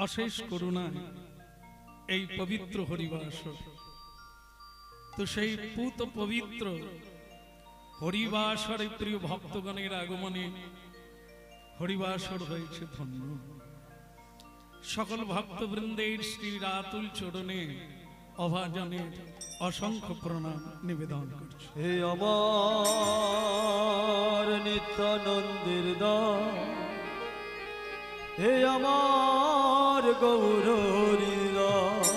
অশেষ করুণা এই পবিত্র হরিবাসর। তো সেই পুত পবিত্র হরিবাসরে প্রিয় ভক্তগণের আগমনে হরিবাসর হয়েছে ধন্য। সকল ভক্তবৃন্দের শ্রী রাতুল চরণে অভাজনের অসংখ্য প্রণাম নিবেদন করছি। হে আমার নিত্যানন্দের দাস, হে আমার গৌর হরিদাস,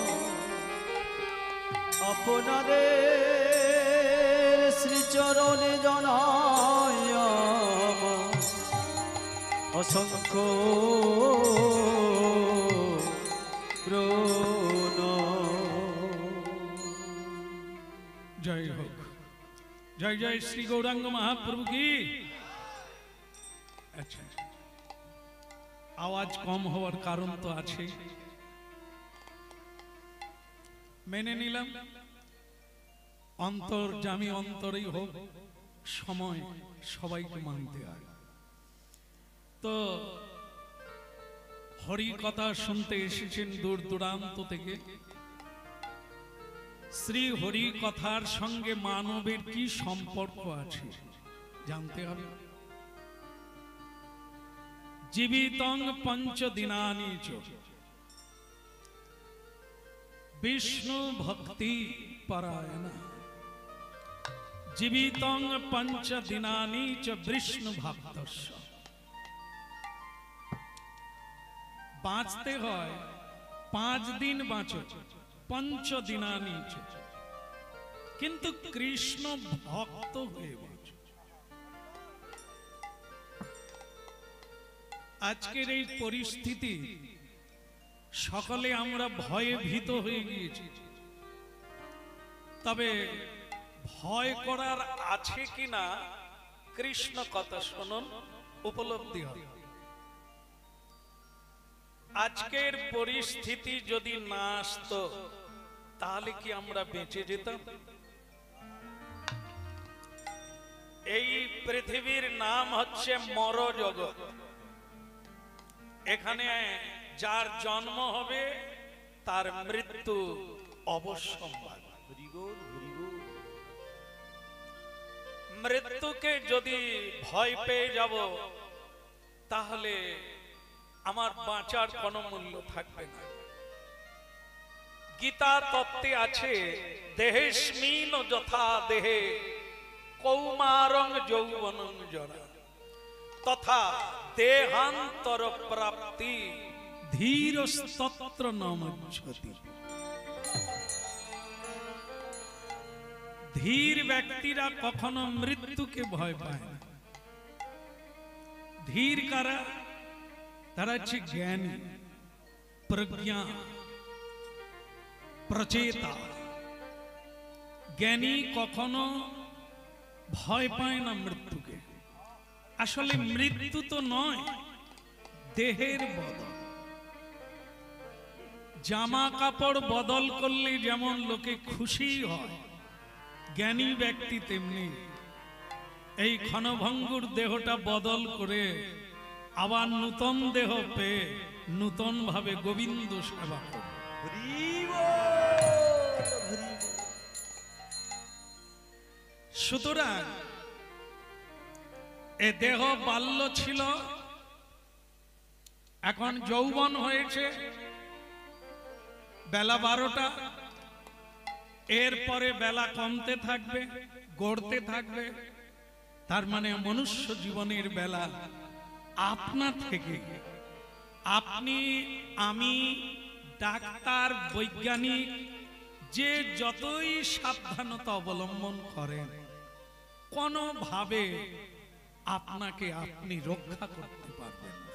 আপনাদের শ্রীচরণে জানাই আমার অসংখ্য জয় হোক, জয় জয় শ্রী গৌরাঙ্গ মহাপ্রভু কি। আচ্ছা, আওয়াজ কম হওয়ার কারণ তো আছে, মেনে নিলাম। অন্তর্যামী অন্তরেই হোক, সময় সবাইকে মানতে হয়। তো হরি কথা শুনতে এসেছেন দূর দূরান্ত থেকে। শ্রী হরি কথার সঙ্গে মানবের কি সম্পর্ক আছে জানতে হবে। জীবিতং পঞ্চদিনানি চ বিষ্ণু ভক্তি পরায়ণা, জীবিতং পঞ্চদিনানি চ বিষ্ণু ভক্তস্য। বাঁচতে হয় 5 দিন বাঁচো, পঞ্চদিনানি চ, কিন্তু কৃষ্ণ ভক্ত হয়ে বাঁচো। আজকের এই পরিস্থিতি সকলে আমরা ভয়ে ভীত হয়ে গিয়েছি। তবে ভয় করার আছে কিনা কৃষ্ণ কথা শুনুন, উপলব্ধি হবে। আজকের পরিস্থিতি যদি না আসতো তাহলে কি আমরা বেঁচে যেতাম? এই পৃথিবীর নাম হচ্ছে মর জগৎ। এখানে যার জন্ম হবে তার মৃত্যু অবশ্যম্ভাবী। মৃত্যুকে যদি ভয় পেয়ে যাব তাহলে আমার বাঁচার কোনো মূল্য থাকবে না। গীতা তত্ত্বে আছে, দেহেস্মিন যথা দেহে কৌমারং যৌবনং জরা তথা দেহান্তর প্রাপ্তি ধীরস্তত্র ন মুচ্যতি। ধীর ব্যক্তিরা কখনো মৃত্যুকে ভয় পায় না। ধীর কারা? তারা হচ্ছে জ্ঞানী, প্রজ্ঞা, প্রচেতা। জ্ঞানী কখনো ভয় পায় না মৃত্যুকে। আসলে মৃত্যু তো নয়, দেহের বদল। জামা কাপড় বদল করলে যেমন লোকে খুশি হয়, জ্ঞানী ব্যক্তি তেমনি এই ক্ষণভঙ্গুর দেহটা বদল করে আবার নূতন দেহ পেয়ে নূতন ভাবে গোবিন্দ সেবা করে। সুতরাং এ দেহ বাল্য ছিল, এখন যৌবন হয়েছে, বেলা 12টা, এরপরে বেলা কমতে থাকবে, গড়তে থাকবে। তার মানে মনুষ্য জীবনের বেলা আপনা থেকে, আপনি, আমি, ডাক্তার, বৈজ্ঞানিক যে যতই সাবধানতা অবলম্বন করেন, কোনোভাবে আপনাকে আপনি রক্ষা করতে পারবেন না।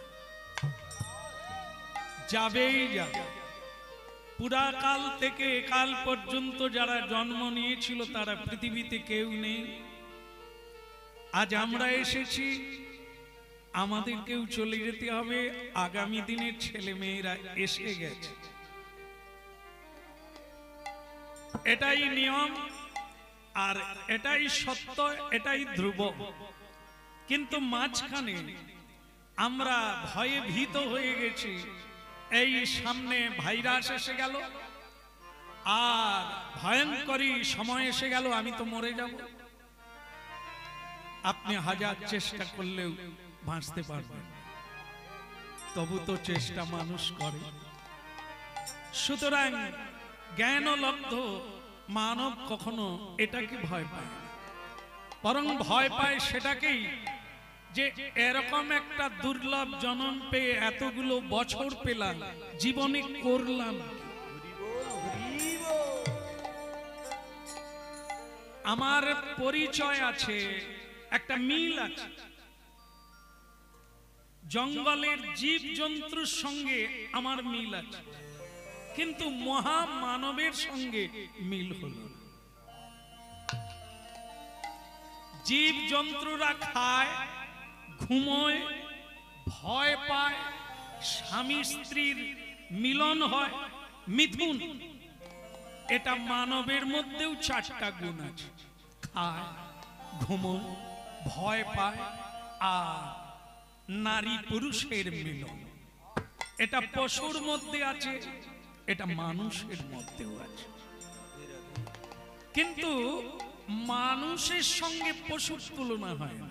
যাবেই যাবে। পুরাকাল থেকে একাল পর্যন্ত যারা জন্ম নিয়েছিল তারা পৃথিবীতে কেউ নেই। আজ আমরা এসেছি, আমাদেরকেও চলে যেতে হবে। আগামী দিনের ছেলে মেয়েরা এসে গেছে, এটাই নিয়ম, আর এটাই সত্য, এটাই ধ্রুব। কিন্তু মাঝখানে আমরা ভয়ে ভীত হয়ে গেছি। এই সামনে ভাইরাস এসে গেল আর ভয়ঙ্করী সময় এসে গেল, আমি তো মরে যাব, আপনি হাজার চেষ্টা করলেও বাঁচতে পারবেন, তবু তো চেষ্টা মানুষ করে। সুতরাং জ্ঞানলব্ধ মানব কখনো এটাকে ভয় পায় না, বরং ভয় পায় সেটাকেই যে এরকম একটা দুর্লভ জন্ম পেয়ে এতগুলো বছর পেলাম, জীবনে করলাম। আমার পরিচয় আছে, একটা মিল আছে, জঙ্গলের জীব জন্তুর সঙ্গে আমার মিল আছে, কিন্তু মহামানবের সঙ্গে মিল হল না। জীব জন্তুরা খায়, ঘুমোয়, ভয় পায়, স্বামী স্ত্রীর মিলন হয়, মিথুন। এটা মানবের মধ্যেও চারটা গুণ আছে, খায়, ঘুমোয়, ভয় পায় আর নারী পুরুষের মিলন। এটা পশুর মধ্যে আছে, এটা মানুষের মধ্যেও আছে। কিন্তু মানুষের সঙ্গে পশুর তুলনা হয় না।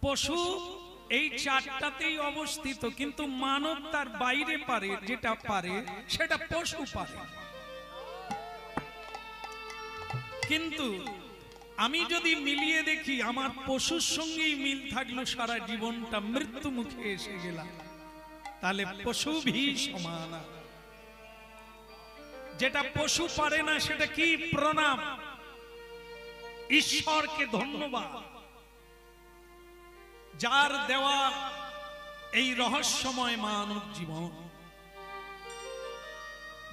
পশু এই চারটাতেই অবস্থিত, কিন্তু মানব তার বাইরে পারে, যেটা পারে সেটা পশু পারে। কিন্তু আমি যদি মিলিয়ে দেখি, আমার পশুর সঙ্গেই মিল থাকলো সারা জীবনটা, মৃত্যু মুখে এসে গেলাম, তাহলে পশু ভি সমান। যেটা পশু পারে না সেটা কি? প্রণাম, ঈশ্বরকে ধন্যবাদ, যার দেওয়া এই রহস্যময় মানব জীবন,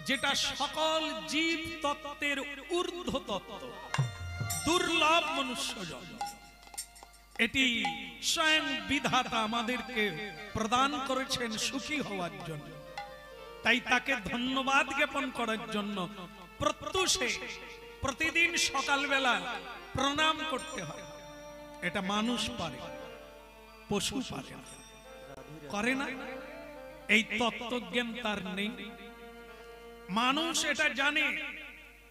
যেটা সকল জীব তত্ত্বের ঊর্ধ্ব তত্ত্ব, দুর্লভ মনুষ্য জন্ম। এটি স্বয়ং বিধাতা আমাদেরকে প্রদান করেছেন সুখী হওয়ার জন্য। তাই তাকে ধন্যবাদ জ্ঞাপন করার জন্য প্রত্যুষে প্রতিদিন সকালবেলা প্রণাম করতে হয়। এটা মানুষ পারে, পশু পারে না, করে না। এই তত্ত্বজ্ঞান তার নেই। মানুষ এটা জানে,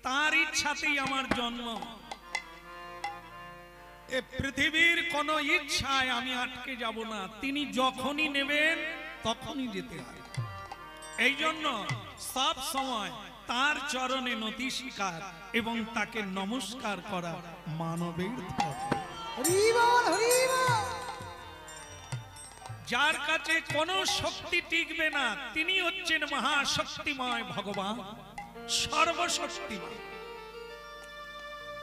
তার ইচ্ছাতেই আমার জন্ম, এ পৃথিবীর কোন ইচ্ছায় আমি আটকে যাব না, তিনি যখনই নেবেন তখনই যেতে হয়। এই জন্য সব সময় তার চরণে নতি স্বীকার এবং তাকে নমস্কার করা মানবের ধর্ম। যার কাছে কোন শক্তি টিকবে না, তিনি হচ্ছেন মহাশক্তিময় ভগবান, সর্বশক্তিমান।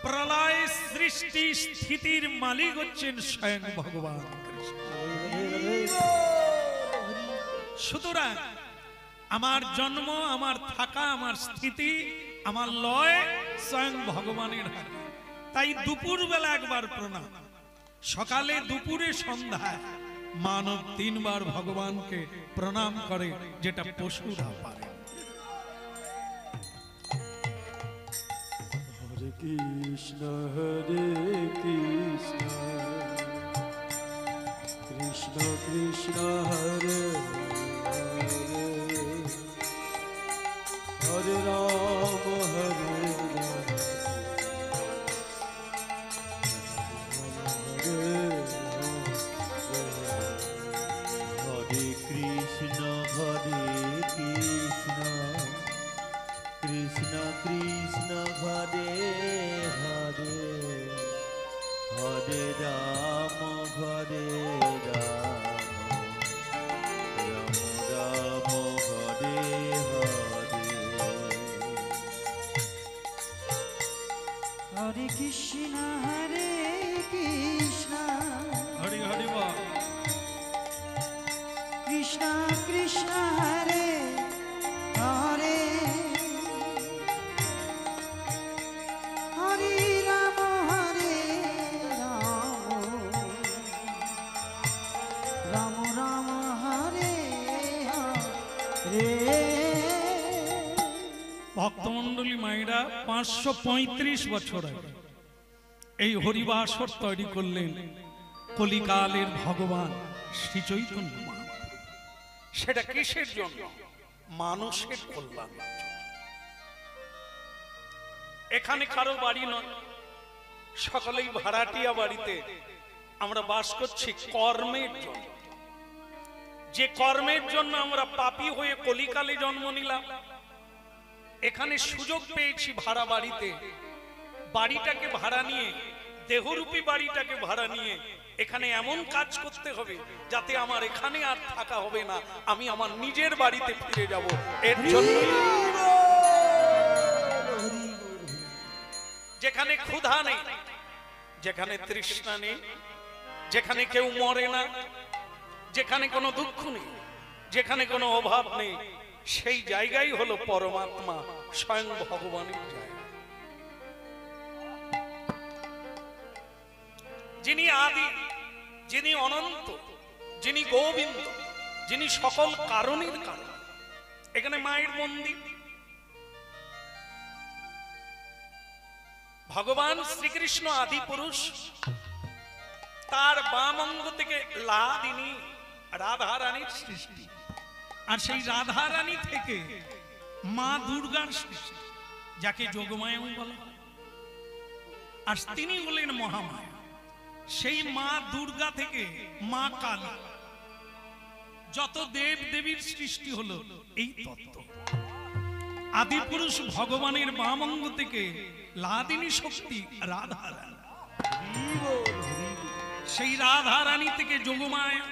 প্রলয় সৃষ্টি স্থিতির মালিক হচ্ছেন স্বয়ং ভগবান কৃষ্ণ। সুতরাং আমার জন্ম, আমার থাকা, আমার স্থিতি, আমার লয় স্বয়ং ভগবানের হাতে। তাই দুপুর বেলা একবার প্রণাম, সকালে, দুপুরে, সন্ধ্যায় মানব 3 বার ভগবানকে প্রণাম করে, যেটা পশুরা পারে। হরে কৃষ্ণ হরে কৃষ্ণ, কৃষ্ণ কৃষ্ণ হরে হরে, হরে রাম হরে রাম, হরে কৃষ্ণ হরে কৃষ্ণ, কৃষ্ণ কৃষ্ণ হরে হরে, হরে রাম হরে রাম, রাম রাম হরে হরে। হরে কৃষ্ণ হরে কৃষ্ণ, হরি হরি বল। কৃষ্ণ কৃষ্ণ হরে হরে, হরে রাম হরে রাম, রাম রাম হরে হরে। ভক্তমন্ডলী মায়েরা 535 বছর আগে এই হরিবাসর তৈরি করলেন কলিকালের ভগবান শ্রী চৈতন্য মহাপ্রভু। সেটা কিসের জন্য? মানুষের কল্যাণ। এখানে কারো বাড়ি নয়, সকলেই ভাড়াটিয়া বাড়িতে আমরা বাস করছি কর্মের জন্য। যে কর্মের জন্য আমরা পাপী হয়ে কলিকালে জন্ম নিলাম, এখানে সুযোগ পেয়েছি ভাড়া বাড়িতে, বাড়িটাকে ভাড়া নিয়ে, দেহরূপী বাড়িটাকে ভাড়া নিয়ে এখানে এমন কাজ করতে হবে যাতে আমার এখানে আর থাকা হবে না, আমি আমার নিজের বাড়িতে ফিরে যাব। এর জন্য যেখানে ক্ষুধা নেই, যেখানে তৃষ্ণা নেই, যেখানে কেউ মরে না, যেখানে কোনো দুঃখ নেই, যেখানে কোনো অভাব নেই, সেই জায়গাই হলো পরমাত্মা, স্বয়ং ভগবানের জায়গা। যিনি আদি, যিনি অনন্ত, যিনি গোবিন্দ, যিনি সকল কারণের কারণ। এখানে মায়ের মন্দির, ভগবান শ্রীকৃষ্ণ আদি পুরুষ, তার বাম অঙ্গ থেকে লাদিনী রাধা রানীর সৃষ্টি, আর সেই রাধা রানী থেকে মা দুর্গার সৃষ্টি, যাকে যোগমায়াও বলা হয়। আর তিনি হলেন মহামায়া। সেই মা দুর্গা থেকে মা কালী, যত দেব দেবীর সৃষ্টি হলো এই তত্ত্ব। আদি পুরুষ ভগবানের বাম অঙ্গ থেকে লাদিনী শক্তি রাধা রানী, সেই রাধা রানী থেকে যোগমায়া,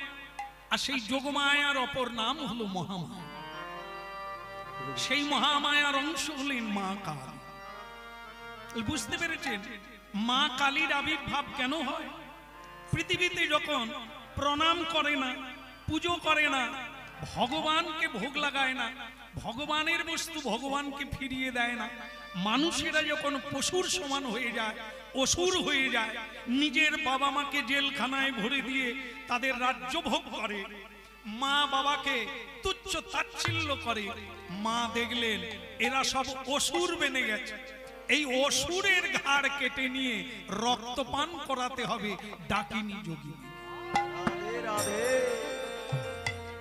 আর সেই যোগমায়ার অপর নাম হলো মহামায়া। সেই মহামায়ার অংশ হলেন মা কালী। বুঝতে পেরেছেন মা কালীর আবির্ভাব কেন হয়? পৃথিবীতে যখন প্রণাম করে না, পুজো করে না, ভগবানকে ভোগ লাগায় না, ভগবানের বস্তু ভগবানকে ফিরিয়ে দেয় না, মানুষেরা যখন পশুর সমান হয়ে যায়, অসুর হয়ে যায়, নিজের বাবা মাকে জেলখানায় ভরে দিয়ে তাদের রাজ্য ভোগ করে, মা বাবাকে তুচ্ছ তাচ্ছিল্য করে, মা দেখলেন এরা সব অসুর বেনে গেছে, এই অসুরের ঘাড় কেটে নিয়ে রক্তপান করাতে হবে ডাকিনী যোগিনী,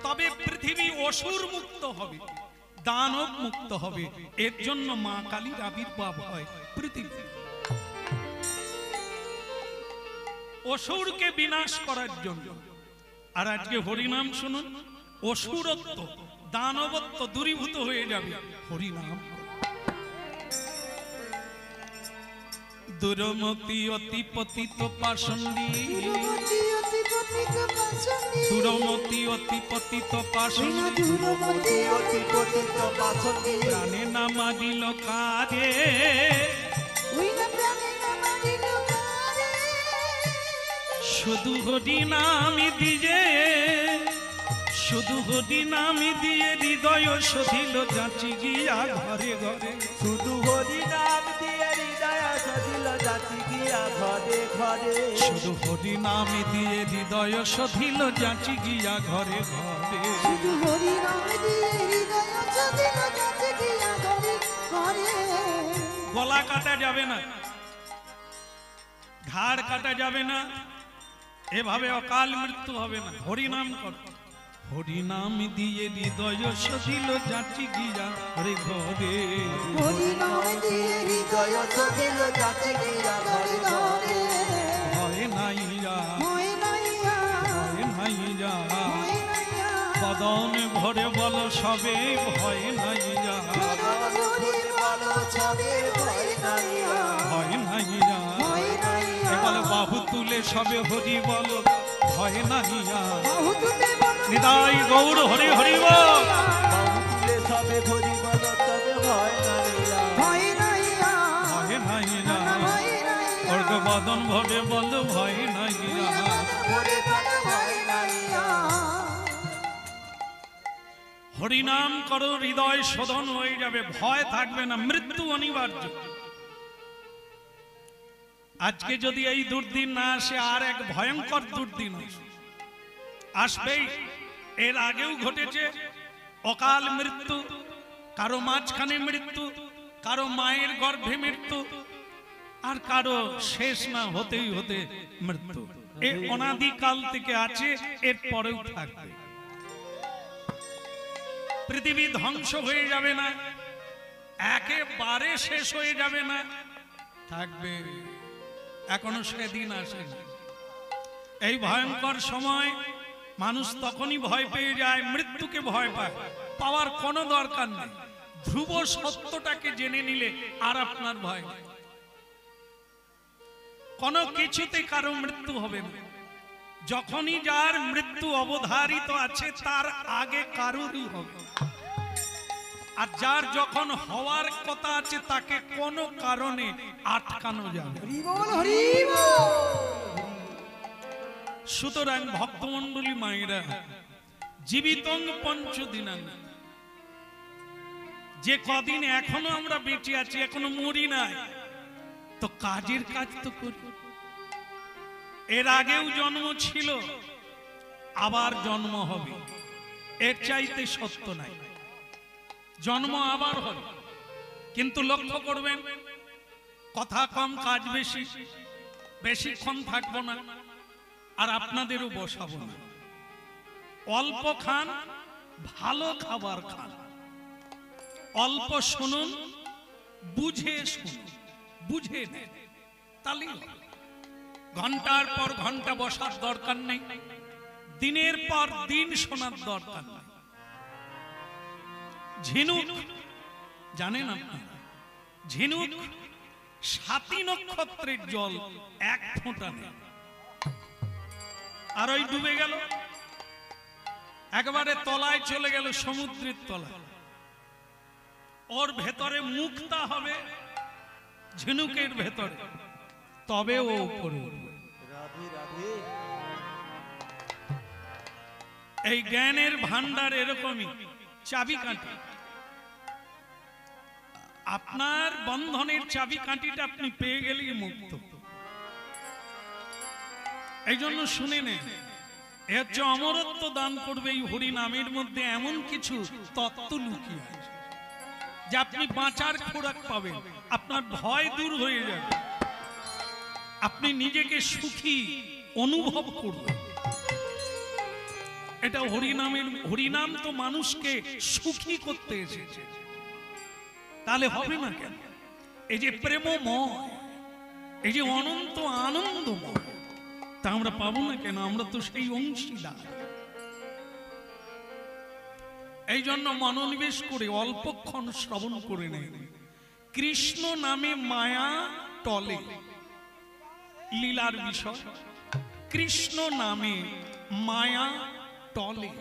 তবে পৃথিবী অসুর মুক্ত হবে, দানব মুক্ত হবে। এর জন্য মা কালীর আবির্ভাব হয় পৃথিবী, অসুরকে বিনাশ করার জন্য। আর আজকে হরিনাম শুনুন, অসুরত্ব দানবত্ব দূরীভূত হয়ে যাবে হরিনাম। দুরমতি অতি পতিত পাষণ্ডী, দুরমতি অতি পতিত পাষণ্ডী, প্রাণে নামা দিল কাজে, শুধু হরিনামি দিয়ে, শুধু হরিনামি দিয়ে হৃদয় সধিল যাচি গিয়া ঘরে ঘরে, শুধু হরিনাম দিয়ে হৃদয় সধিল যাচি গিয়া ঘরে ঘরে, শুধু হরিনামি দিয়ে হৃদয় সধিল যাচি গিয়া ঘরে ঘরে, শুধু হরিনাম দিয়ে হৃদয় সধিল যাচি গিয়া ঘরে ঘরে। গলা কাটা যাবে না, ঘাড় কাটা যাবে না, এভাবে অকাল মৃত্যু হবে না। হরিনাম কর, হরিনাম দিয়ে হৃদয় সধিল যাচি গিয়া ঘরে ঘরে, হরিনাম দিয়ে হৃদয় সধিল যাচি গিয়া ঘরে ঘরে। ভয় নাইয়া, ভয় নাইয়া, ভয় নাইয়া, ভয় নাইয়া, বদন ভরে বল সবে ভয় নাইয়া, বদন ভরে বলো সবে ভয় নাইয়া, ভয় নাইয়া, ভয় নাইয়া। বল বাহু তুলে সবে হরি বল ভয় নাইয়া, বাহু তুলে বলো নিতাই গৌর হরি হরি বল, বাহু তুলে সবে হরি বল তবে ভয় নাইয়া, ভয় নাইয়া, ভয় নাইয়া, ভয় নাইয়া, অর্ঘ বদন ভরে বল ভয় নাইয়া। ভরে বলো ভয় নাইয়া। হরিনাম করো, হৃদয় শোধন হয়ে যাবে, ভয় থাকবে না, মৃত্যু অনিবার্য। আজকে যদি এই দুর্দিন না আসে, আর এক ভয়ঙ্কর দুর্দিন আসবেই। এর আগেও ঘটেছে অকাল মৃত্যু, কারো মাঝখানে মৃত্যু, কারো মায়ের গর্ভে মৃত্যু, আর কারো শেষ না হতেই হতে মৃত্যু। এই অনাদিকাল থেকে আছে, এর পরেও থাকবে। পৃথিবী ধ্বংস হয়ে যাবে না, একেবারে শেষ হয়ে যাবে না, থাকবে। এখনো সেদিন আসেনি। এই ভয়ঙ্কর সময় মানুষ তখনই ভয় পেয়ে যায়, মৃত্যুকে ভয় পায়। পাওয়ার কোনো দরকার নেই, ধ্রুব সত্যটাকে জেনে নিলে আর আপনার ভয় নেই। কোনো কিছুতে কারো মৃত্যু হবে না। যখনই যার মৃত্যু অবধারিত আছে তার আগে কারোরই হবে, আর যার যখন হওয়ার কথা আছে তাকে কোনো কারণে আটকানো যাবে। সুতরাং ভক্তমণ্ডলী মায়েরা, জীবিতং পঞ্চদিনাং, যে কদিন এখনো আমরা বেঁচে আছি, এখনো মরি নাই, তো কাজের কাজ তো করি। এর আগেও জন্ম ছিল, আবার জন্ম হবে, এর চাইতে সত্য নাই। জন্ম আবার হবে, কিন্তু লক্ষ্য করবেন কথা কম কাজ বেশি, বেশিক্ষণ থাকবো না, আর আপনাদেরও বসাবো না। অল্প খান, ভালো খাবার খান, অল্প শুনুন, বুঝে শুনুন, বুঝে নেন, তাহলেই হবে। ঘন্টার পর ঘন্টা বসার দরকার নেই, দিনের পর দিন শোনার দরকার নেই। ঝিনুক জানেন আপনারা, ঝিনুক 7 নক্ষত্রের জল এক ফোঁটা নেই, আর ওই ডুবে গেল, একবারে তলায় চলে গেল, সমুদ্রের তলায়। ওর ভেতরে মুক্তা হবে ঝিনুকের ভেতরে, তবে ও উপরে উঠবে। রাধে রাধে। এই জ্ঞানের ভান্ডার এরকমই চাবিকাঠি। আপনার বন্ধনের চাবিকাঠিটা আপনি পেয়ে গেলেই মুক্ত। এই জন্য শুনে নেন, এ হচ্ছে অমরত্ব দান করবে এই হরি নামের মধ্যে এমন কিছু তত্ত্ব লুকিয়ে আছে, যে আপনি বাঁচার খোরাক পাবেন, আপনার ভয় দূর হয়ে যাবে, আপনি নিজেকে সুখী অনুভব করবেন। এটা হরিনামের, হরিনাম তো মানুষকে সুখী করতে এসেছে, তাহলে হবে না কেন? এই যে প্রেমময়, এই যে অনন্ত আনন্দময়, তা আমরা পাবো না কেন? আমরা তো সেই অংশীদার। এই জন্য মনোনিবেশ করে অল্পক্ষণ শ্রবণ করে নেন। কৃষ্ণ নামে মায়া টলে, লীলার বিষয়। কৃষ্ণ নামে মায়া টলে।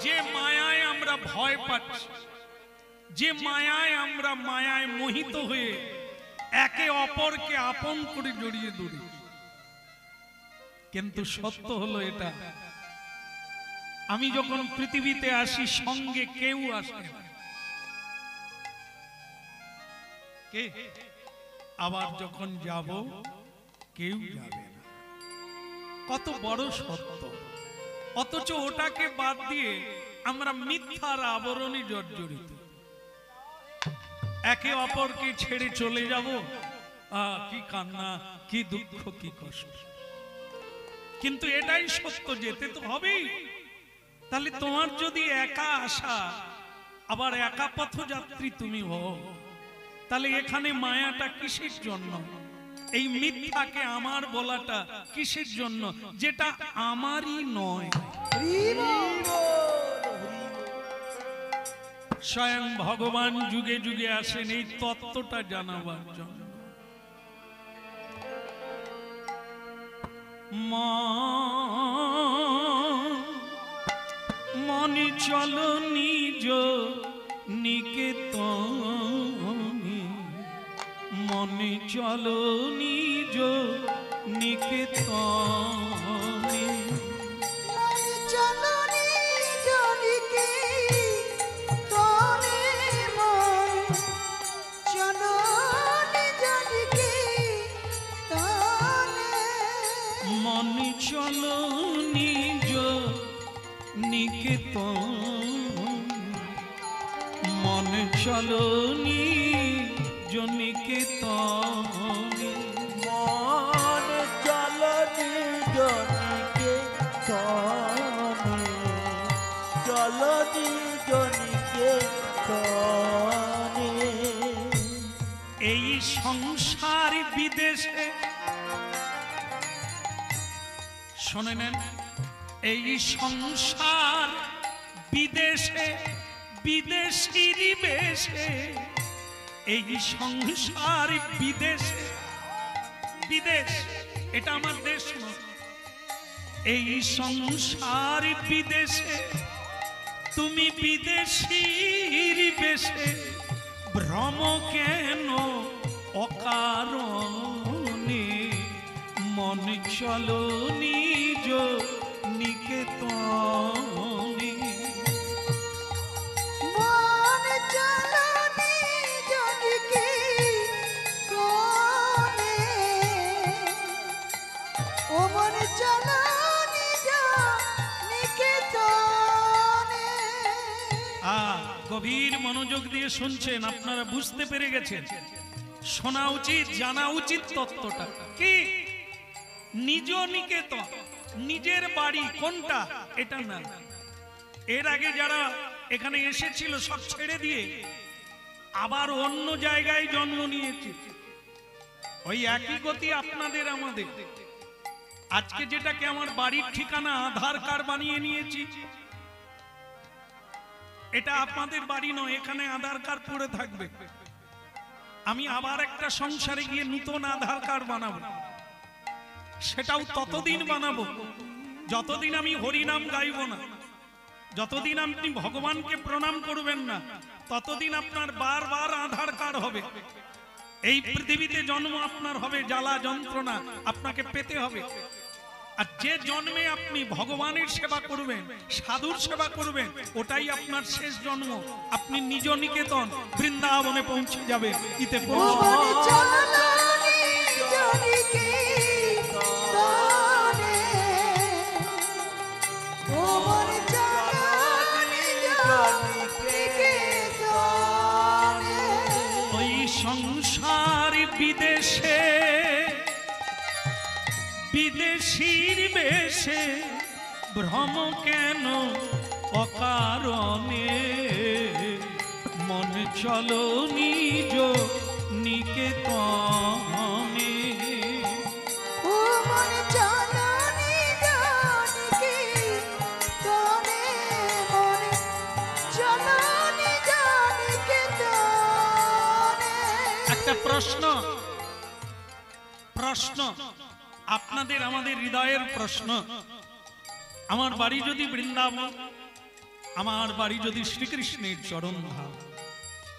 যে মায়ায় আমরা ভয় পাচ্ছি, যে মায়ায় আমরা মায়ায় মোহিত হয়ে একে অপরকে আপন করে জড়িয়ে ধরি, কিন্তু সত্য হলো এটা, আমি যখন পৃথিবীতে আসি সঙ্গে কেউ আসে না, কে? আবার যখন যাব কেউ যাবে না। কত বড় সত্য! অথচ ওটাকে বাদ দিয়ে আমরা মিথ্যার আবরণে জর্জরিত। একে অপরকে ছেড়ে চলে যাব, কি কান্না, কি দুঃখ, কি কষ্ট। কিন্তু এটাই সত্য, যেতে তো হবেই। তাহলে তোমার যদি একা আসা, আবার একা পথযাত্রী তুমি হও, তাহলে এখানে মায়াটা কিসের জন্য? এই মিথ্যাকে আমার বলাটা কিসের জন্য, যেটা আমারই নয়? স্বয়ং ভগবান যুগে যুগে আসেন এই তত্ত্বটা জানাবার জন্য। মনে চলো নিজ নিকেতনে, মনে চলো নিজ নিকেতনে, চলো নিজ নিকেতনে, চলো নিজ নিকেতনে, মনে চলো নিজ নিকেতনে, মনে চলো নিজ নিকেতনে, মন চল নিজ নিকেতনে, চলো বিদেশে। শোনে নেন, এই সংসার বিদেশে, বিদেশির বেশে, এই সংসার বিদেশে, বিদেশ এটা আমার দেশ নয়, এই সংসার বিদেশে তুমি বিদেশির বেশে, ভ্রম কেন অকারণে, মন চলো নিজ নিকেতনে। মন চলো নিজ নিকেতনে, ও মন চলো নিজ নিকেতনে। গভীর মনোযোগ দিয়ে শুনছেন, আপনারা বুঝতে পেরে গেছেন। শোনা উচিত, জানা উচিত তত্ত্বটা কি। নিজ নিকেতন, নিজের বাড়ি কোনটা এটা না। এর আগে যারা এখানে এসেছিল সব ছেড়ে দিয়ে আবার অন্য জায়গায় জন্ম নিয়েছে। ওই একই গতি আপনাদের আমাদের। আজকে যেটাকে আমার বাড়ির ঠিকানা আধার কার্ড বানিয়ে নিয়েছি, এটা আপনাদের বাড়ি নয়, এখানে আধার কার্ড পড়ে থাকবে। আমি আবার একটা সংসারে গিয়ে নতুন আধার কার্ড বানাবো, সেটাও ততদিন বানাবো যতদিন আমি হরিনাম গাইব না, যতদিন আপনি ভগবানকে প্রণাম করবেন না, ততদিন আপনার বারবার আধার কার্ড হবে। এই পৃথিবীতে জন্ম আপনার হবে, জ্বালা যন্ত্রণা আপনাকে পেতে হবে। আর যে জন্মে আপনি ভগবানের সেবা করবেন, সাধুর সেবা করবেন, ওটাই আপনার শেষ জন্ম। আপনি নিজ নিকেতন বৃন্দাবনে পৌঁছে যাবেন। ইতে ও মন চলো নিজ নিকেতনে, ও মন চলো নিজ নিকেতনে। ওই সংসার বিদেশে, বিদেশির বেশে, ভ্রম কেন অকারণে, মন চলো নিজ নিকেতনে। ও মন চলো নিজ নিকেতনে, মন চলো নিজ নিকেতনে। একটা প্রশ্ন, প্রশ্ন আপনাদের আমাদের হৃদয়ের প্রশ্ন। আমার বাড়ি যদি বৃন্দাবন, আমার বাড়ি যদি শ্রীকৃষ্ণের চরণ ধাম,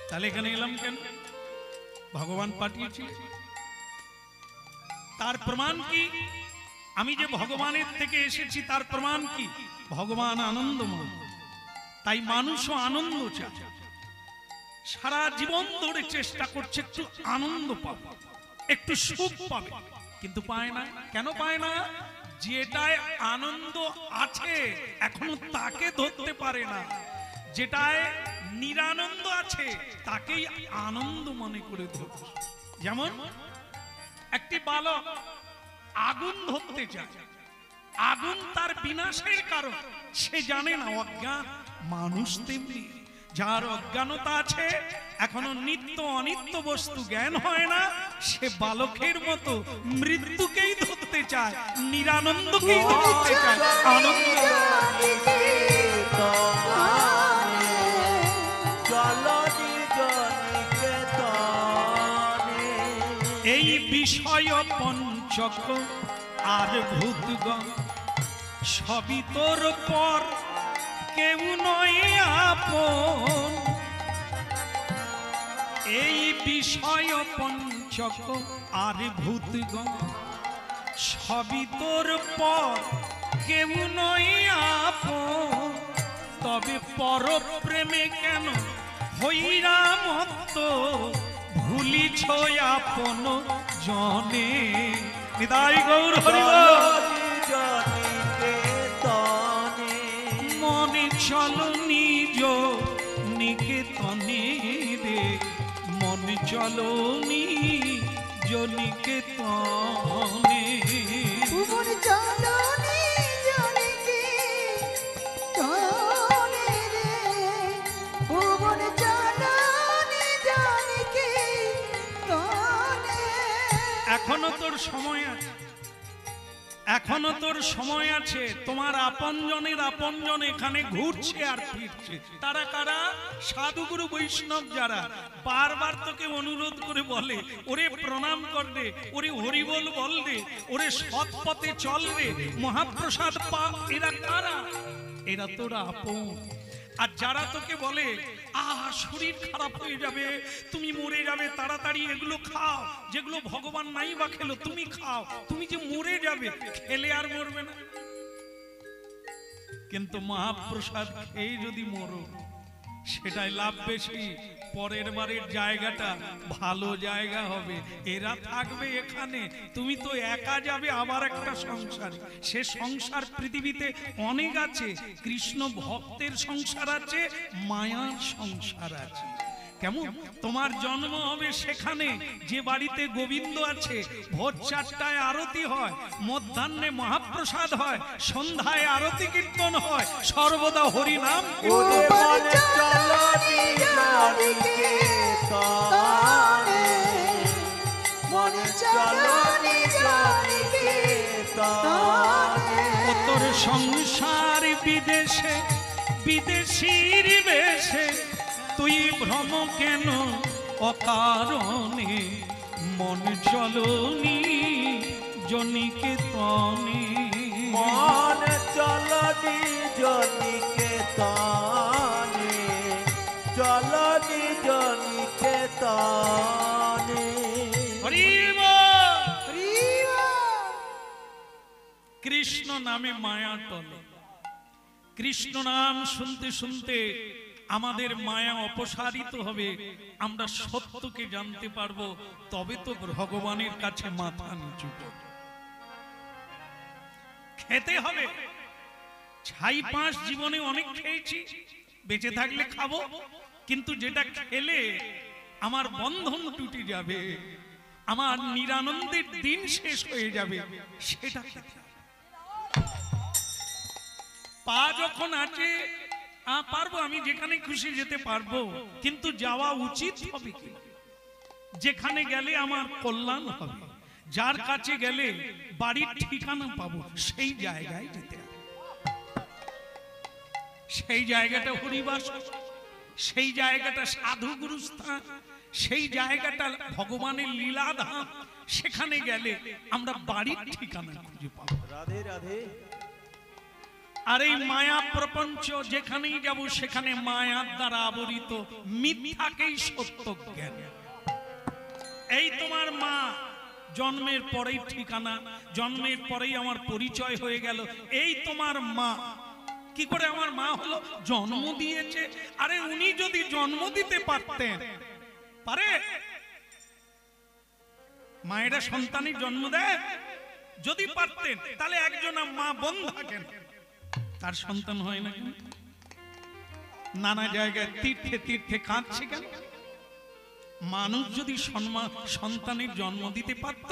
তাহলে এখানে এলাম কেন? ভগবান পাঠিয়েছিল। তার প্রমাণ কি? আমি যে ভগবানের থেকে এসেছি তার প্রমাণ কি? ভগবান আনন্দময়, তাই মানুষও আনন্দ চায়। সারা জীবন ধরে চেষ্টা করছে একটু আনন্দ পাবে, একটু সুখ পাবে, কিন্তু পায় না। কেন পায় না? যেটায় আনন্দ আছে এখনো তাকে ধরতে পারে না। যেটায় নিরানন্দ আছে তাকেই আনন্দ মনে করে ধরছে। যেমন একটি বালক আগুন ধরতে চায়, আগুন তার বিনাশের কারণ, সে জানে না, অজ্ঞান। মানুষ তেমনি, যার অজ্ঞানতা আছে, এখনো নিত্য অনিত্য বস্তু জ্ঞান হয় না, সে বালকের মতো মৃত্যুকেই ধরতে চায়, নিরানন্দকেই ধরতে চায়। আনন্দ এই বিষয় পঞ্চক আর ভূতগণ সবই তোর পর, কেউ নয় আপন। এই বিষয় পঞ্চক আর ভূতগণ সবই তোর পর, কেউ নয় আপন। তবে পর প্রেমে কেন হইরা মত্ত, ভুলিছ আপন জনে। নিতাই গৌর হরি বল। মনে চলো নিজ নিকেতনে রে, মনে চলো নিজ নিকেতনে। মন চলো নিজ নিকেতনে রে, ও মন চলো নিজ নিকেতনে। এখন সময় আছে, এখনো তোর সময় আছে। তোমার আপনজনের আপনজন এখানে ঘুরছে আর ফিরছে। তারা কারা? সাধুগুরু বৈষ্ণব যারা বারবার তোকে অনুরোধ করে বলে, ওরে প্রণাম কর রে, ওরে হরিবল বল রে, ওরে সৎ পথে চল রে, মহাপ্রসাদ পা। এরা কারা? এরা তোরা আপন। আর যারা তোকে বলে শরীর খারাপ হয়ে যাবে, তুমি মরে যাবে, তাড়াতাড়ি এগুলো খাও, যেগুলো ভগবান নাই বা খেলো, তুমি খাও, তুমি যে মরে যাবে, খেলে আর মরবে না। কিন্তু মহাপ্রসাদ খেয়ে যদি মরো, সেটাই লাভ বেশি। পরের বারের জায়গাটা ভালো জায়গা হবে। এরা থাকবে এখানে, তুমি তো একা যাবে আবার একটা সংসার। সে সংসার পৃথিবীতে অনেক আছে। কৃষ্ণ ভক্তের সংসার আছে, মায়ার সংসার আছে। কেমন? তোমার জন্ম হবে সেখানে যে বাড়িতে গোবিন্দ আছে। ভোর 4টায় আরতি হয়, মধ্যাহ্নে মহাপ্রসাদ হয়, সন্ধ্যায় আরতি কীর্তন হয়, সর্বদা হরি নাম। ওরে মনে চলো নিজানিকেতনে, মনে চলো নিজানিকেতনে। তোর সংসার বিদেশে, বিদেশির বেশে, তুই ভ্রম কেন অকারণে? মন চলনি জনিকেতনে, মন চলো নিজানিকেতনে, চলো নিজানিকেতনে। হরি বল। কৃষ্ণ নামে মায়া টলে। কৃষ্ণ নাম শুনতে শুনতে আমাদের মায়া অপসারিত হবে, আমরা সত্যকে জানতে পারবো। তবে তো ভগবানের কাছে মাথা নিচু করব। খেতে হবে। ছাই পাঁশ জীবনে অনেক খেয়েছি, বেঁচে থাকলে খাবো, কিন্তু যেটা খেলে আমার বন্ধন টুটে যাবে, আমার নিরানন্দের দিন শেষ হয়ে যাবে, সেটা খেতে হবে। পা যখন আছে পারবো, আমি যেখানে খুশি যেতে পারবো, কিন্তু যাওয়া উচিত হবে কি? যেখানে গেলে আমার কল্যাণ হবে, যার কাছে গেলে বাড়ির ঠিকানা পাবো, সেই জায়গায় যেতে হবে। সেই জায়গাটা হরিবাস, সেই জায়গাটা সাধুগুরু স্থান, সেই জায়গাটা ভগবানের লীলাধাম। সেখানে গেলে আমরা বাড়ির ঠিকানা খুঁজে পাবো। রাধে রাধে। আর এই মায়া প্রপঞ্চ যেখানেই যাব, সেখানে মায়ার দ্বারা আবরিত, মিথ্যাকেই সত্য জ্ঞান। এই তোমার মা, জন্মের পরেই ঠিকানা, জন্মের পরেই আমার পরিচয় হয়ে গেল। এই তোমার মা। কি করে আমার মা হলো? জন্ম দিয়েছে। আরে উনি যদি জন্ম দিতে পারতেন, পারে? মায়েরা সন্তানের জন্ম দেয়? যদি পারতেন, তাহলে একজন মা বন্ধা কেন? তার সন্তান হয় না কেন? নানা জায়গায় তীর্থে তীর্থে কাঁদছে কেন? মানুষ যদি সন্তানের জন্ম দিতে পারত,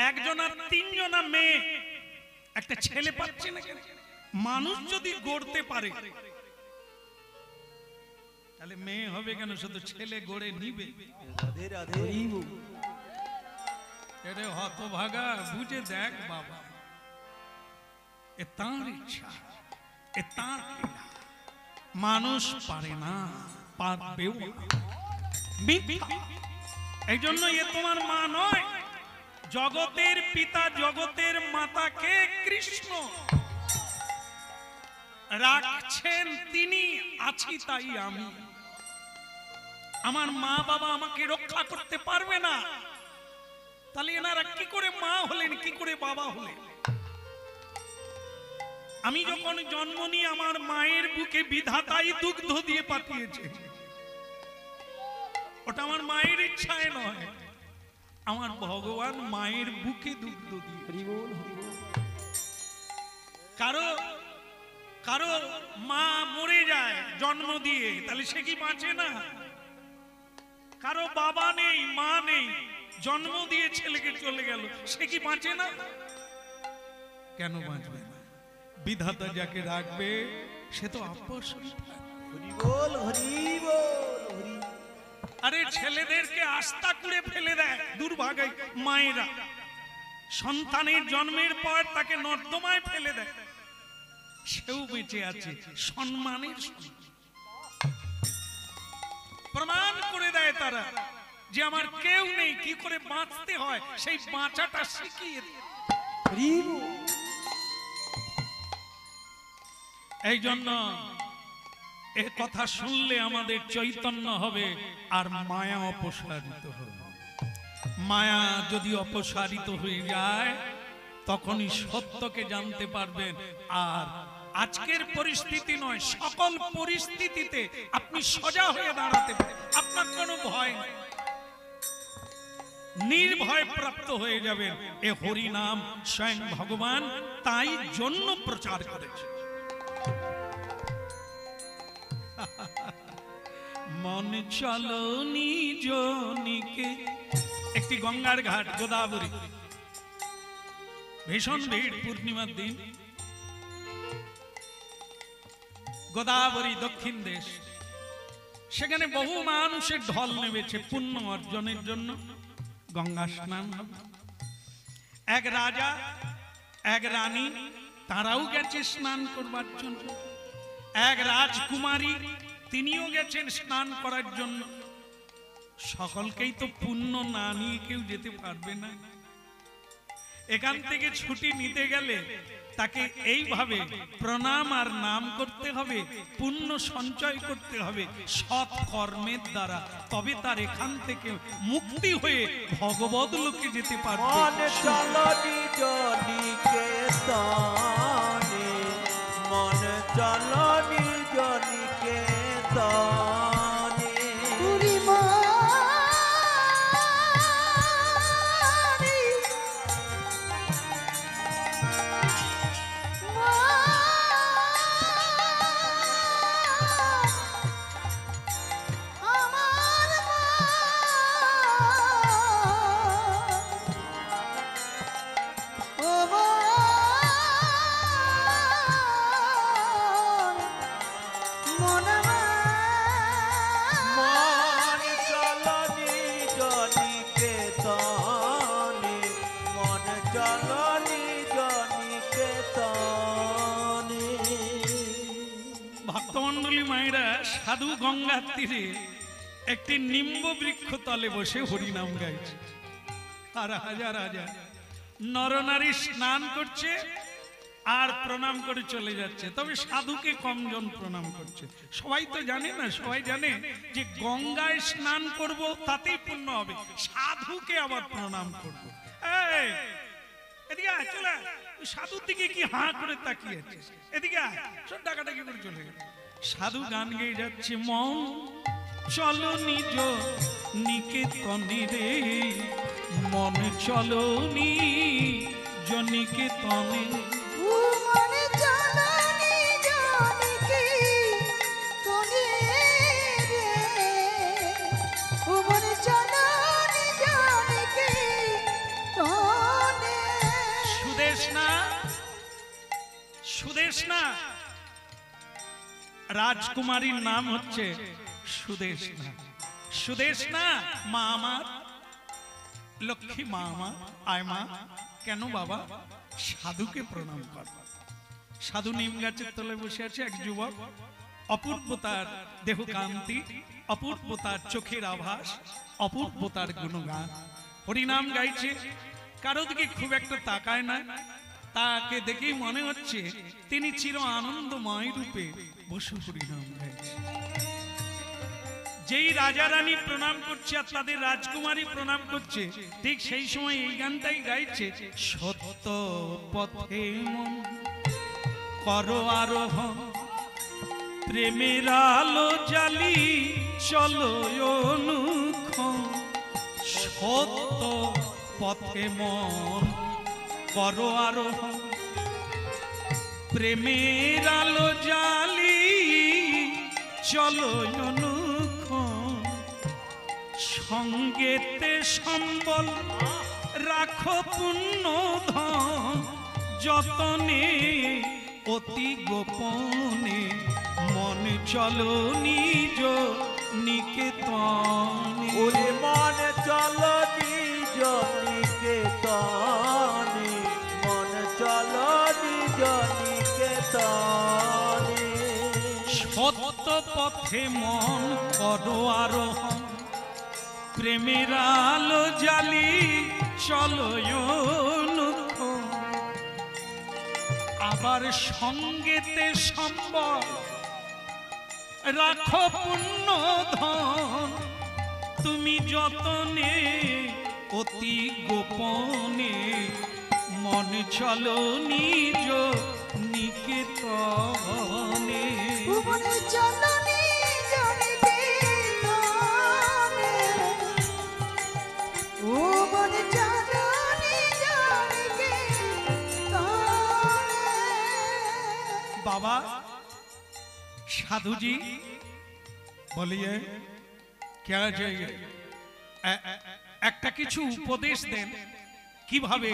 একজন আর 3 জনা মেয়ে, একটা ছেলে পাচ্ছে না কেন? মানুষ যদি গড়তে পারে, তাহলে মেয়ে হবে কেন? শুধু ছেলে গড়ে নিবে। রাধে রাধে। এরে হতভাগা, বুঝে দেখ বাবা, এ তাঁর ইচ্ছা, এ তাঁর লীলা। মানুষ পারে না, পারবেও না। এই জন্য এ তোমার মা নয়। জগতের পিতা, জগতের মাতা কে? কৃষ্ণ। রাখছেন তিনি, আছি তাই আমি। আমার মা বাবা আমাকে রক্ষা করতে পারবে না, তাহলে এনারা কি করে মা হলেন, কি করে বাবা হলেন? আমি যখন জন্ম নিয়ে আমার মায়ের বুকে বিধাতাই দুগ্ধ দিয়ে পাঠিয়েছে, ওটা আমার মায়ের ইচ্ছায় নয়, আমার ভগবান মায়ের বুকে দুগ্ধ দিয়ে। কারো কারো মা মরে যায় জন্ম দিয়ে, তাহলে সে কি বাঁচে না? কারো বাবা নেই, মা নেই, জন্ম দিয়ে ছেলেকে চলে গেল, সে কি বাঁচে না? কেন বাঁচবে না? বিধাতা যাকে রাখবে সে তো আপসই থাকবে। হরি বল, হরি বল, হরি। আরে ছেলেদেরকে আস্থা করে ফেলে দেয় দুর্ভাগা মায়েরা। সন্তানের জন্মের পর তাকে নর্দমায় ফেলে দেয়, সেও বেঁচে আছে সম্মানের সঙ্গে। প্রমাণ করে দেয় তারা যে আমার কেউ নেই, কি করে বাঁচতে হয় সেই বাঁচাটা শিখিয়ে দেয়। এই জন্য এ কথা শুনলে আমাদের চৈতন্য হবে আর মায়া অপসারিত হবে। মায়া যদি অপসারিত হয়ে যায় তখনই সত্যকে জানতে পারবেন। আর আজকের পরিস্থিতি নয়, সকল পরিস্থিতিতে আপনি সোজা হয়ে দাঁড়াতে পারেন, আপনার কোনো ভয় নেই, নির্ভয় প্রাপ্ত হয়ে যাবেন। এ হরি নাম স্বয়ং ভগবান তাই জন্য প্রচার করেছে। মন চলো নিজ নিকে, একটি গঙ্গার ঘাট গোদাবরী, ভীষণ ভিড় পূর্ণিমার দিন। গোদাবরী দক্ষিণ দেশ, সেখানে বহু মানুষের ঢল নেমেছে পুণ্য অর্জনের জন্য, গঙ্গা স্নান হবে। এক রাজা এক রানী তারাও গেছে স্নান করবার জন্য, এক রাজকুমারী তিনিও গেছেন স্নান করার জন্য। সকলকেই তো পুণ্য না নিয়ে কেউ যেতে পারবে না। এখান থেকে ছুটি নিতে গেলে তাকে এইভাবে প্রণাম আর নাম করতে হবে, পুণ্য সঞ্চয় করতে হবে সৎ কর্মের দ্বারা, তবে তার এখান থেকে মুক্তি হয়ে ভগবত লোকে যেতে পারবে। মন চলো নিজ নিকেতনে, মন চলো নিজ নিকেতনে। পুরি মারি আমার ও মন চলো নিজ নিকেতনে, মন চলো নিজ নিকেতনে। ভক্তমন্ডলী মায়েরা, সাধু গঙ্গার তীরে একটি নিম্ব বৃক্ষ তলে বসে হরিনাম গাইছে, আর হাজার হাজার নরনারী স্নান করছে আর প্রণাম করে চলে যাচ্ছে। তবে সাধুকে কমজন প্রণাম করছে। সবাই তো জানে না, সবাই জানে যে গঙ্গায় স্নান করব তাতেই পুণ্য হবে, সাধুকে আবার প্রণাম করব। এই এদিকে আয়, চলে আয়। তুই সাধুর দিকে কি হাঁ করে তাকিয়ে আছিস? এদিকে আয়, সব ডাকাডাকি করে চলে গেল। সাধু গান গেয়ে যাচ্ছে, মন চলো নিজ নিকেতনে রে, মন চলো নিজ নিকেতনে। মনে জানানি জানিকে তনে রে, ও মনে জানানি জানিকে তনে। সুদেশনা, সুদেশনা রাজকুমারীর নাম হচ্ছে সুদেশনা। সুদেশনা মা আমার, লক্ষ্মী মা আমার, আয় মা। কেন বাবা? সাধুকে প্রণাম কর। সাধু নিম গাছের তলে বসে আছে, এক যুবক, অপূর্ব তার দেহ কান্তি, অপূর্ব তার চোখের আভাস, অপূর্ব তার গুণগান, হরিনাম গাইছে। কারো দিকে খুব একটা তাকায় না, তাকে দেখেই মনে হচ্ছে তিনি চির আনন্দময় রূপে বসে হরিনাম গাইছে। যেই রাজা রানী প্রণাম করছে আর তাদের রাজকুমারী প্রণাম করছে, ঠিক সেই সময় এই গানটাই গাইছে, সত্য পথে মন করো আরোহণ, প্রেমের আলো জ্বালি চলো অনুক্ষণ। সত্য পথে মন করো আরোহণ, প্রেমের আলো জ্বালি চলো অনুক্ষণ। সঙ্গেতে সম্বল রাখো পুণ্য ধন, যতনে অতি গোপনে, মন চলো নিজ নিকেতনে। ওরে মন চলো নিজ নিকেতনে, পথে মন করো আরোহণ, প্রেমের আলো জ্বালি চলো অনুক্ষণ। আবার সঙ্গেতে সম্বল রাখো পুণ্য ধন, তুমি যতনে অতি গোপনে মন চলো নিজ নিকেতনে। ভুবনে জননী জননীকেতনে, ভুবনে জননী জননীকেতনে। বাবা সাধুজি বলিয়ে কে चाहिए একটা কিছু উপদেশ দেন কিভাবে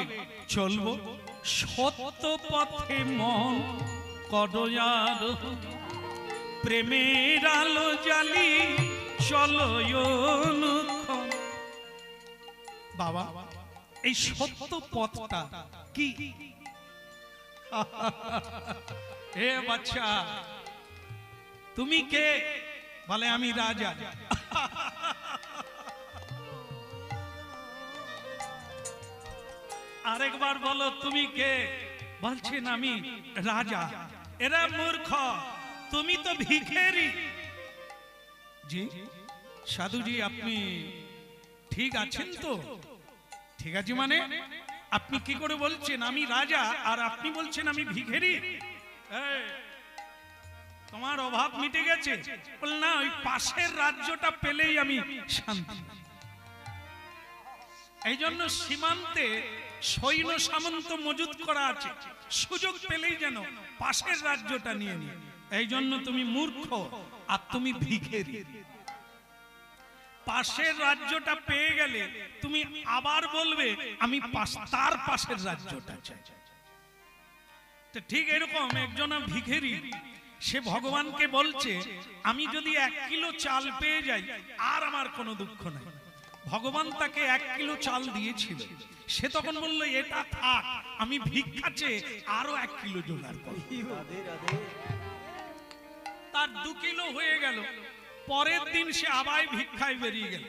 চলবো। সত্য পথে মন করয়ার, প্রেমের আলো জ্বালি চলো অনুক্ষণ। বাবা এই সত্য পথটা কি? এ বাচ্চা তুমি কে? বলে আমি রাজা। আরেকবার বলো তুমি কে? বলছেন আমি রাজা। এরা মূর্খ, তুমি তো ভিখারি। জি সাধুজি আপনি ঠিক আছেন তো? ঠিক আছে মানে আপনি কি করে বলছেন আমি রাজা আর আপনি বলছেন আমি ভিখারি? তোমার অভাব মিটে গেছে? বল না, ওই পাশের রাজ্যটা পেলেই আমি শান্তি। এই জন্য সীমান্তে সৈন্য সামন্ত মজুদ করা আছে, সুযোগ পেলেই যেন পাশের রাজ্যটা নিয়ে নিয়ে। এই জন্য তুমি মূর্খ আর তুমি ভিখারি। পাশের রাজ্যটা পেয়ে গেলে তুমি আবার বলবে আমি তার পাশের রাজ্যটা চাই। তো ঠিক এরকম একজন ভিখারি সে ভগবানকে বলছে আমি যদি 1 কিলো চাল পেয়ে যাই আর আমার কোনো দুঃখ নাই। ভগবান তাকে 1 কিলো চাল দিয়েছিল, সে তখন বলল এটা থাক, আমি ভিক্ষা চেয়ে আরো 1 কিলো জোগাড় করব। তার 2 কিলো হয়ে গেল। পরের দিন সে আবার ভিক্ষায় বেরিয়ে গেল।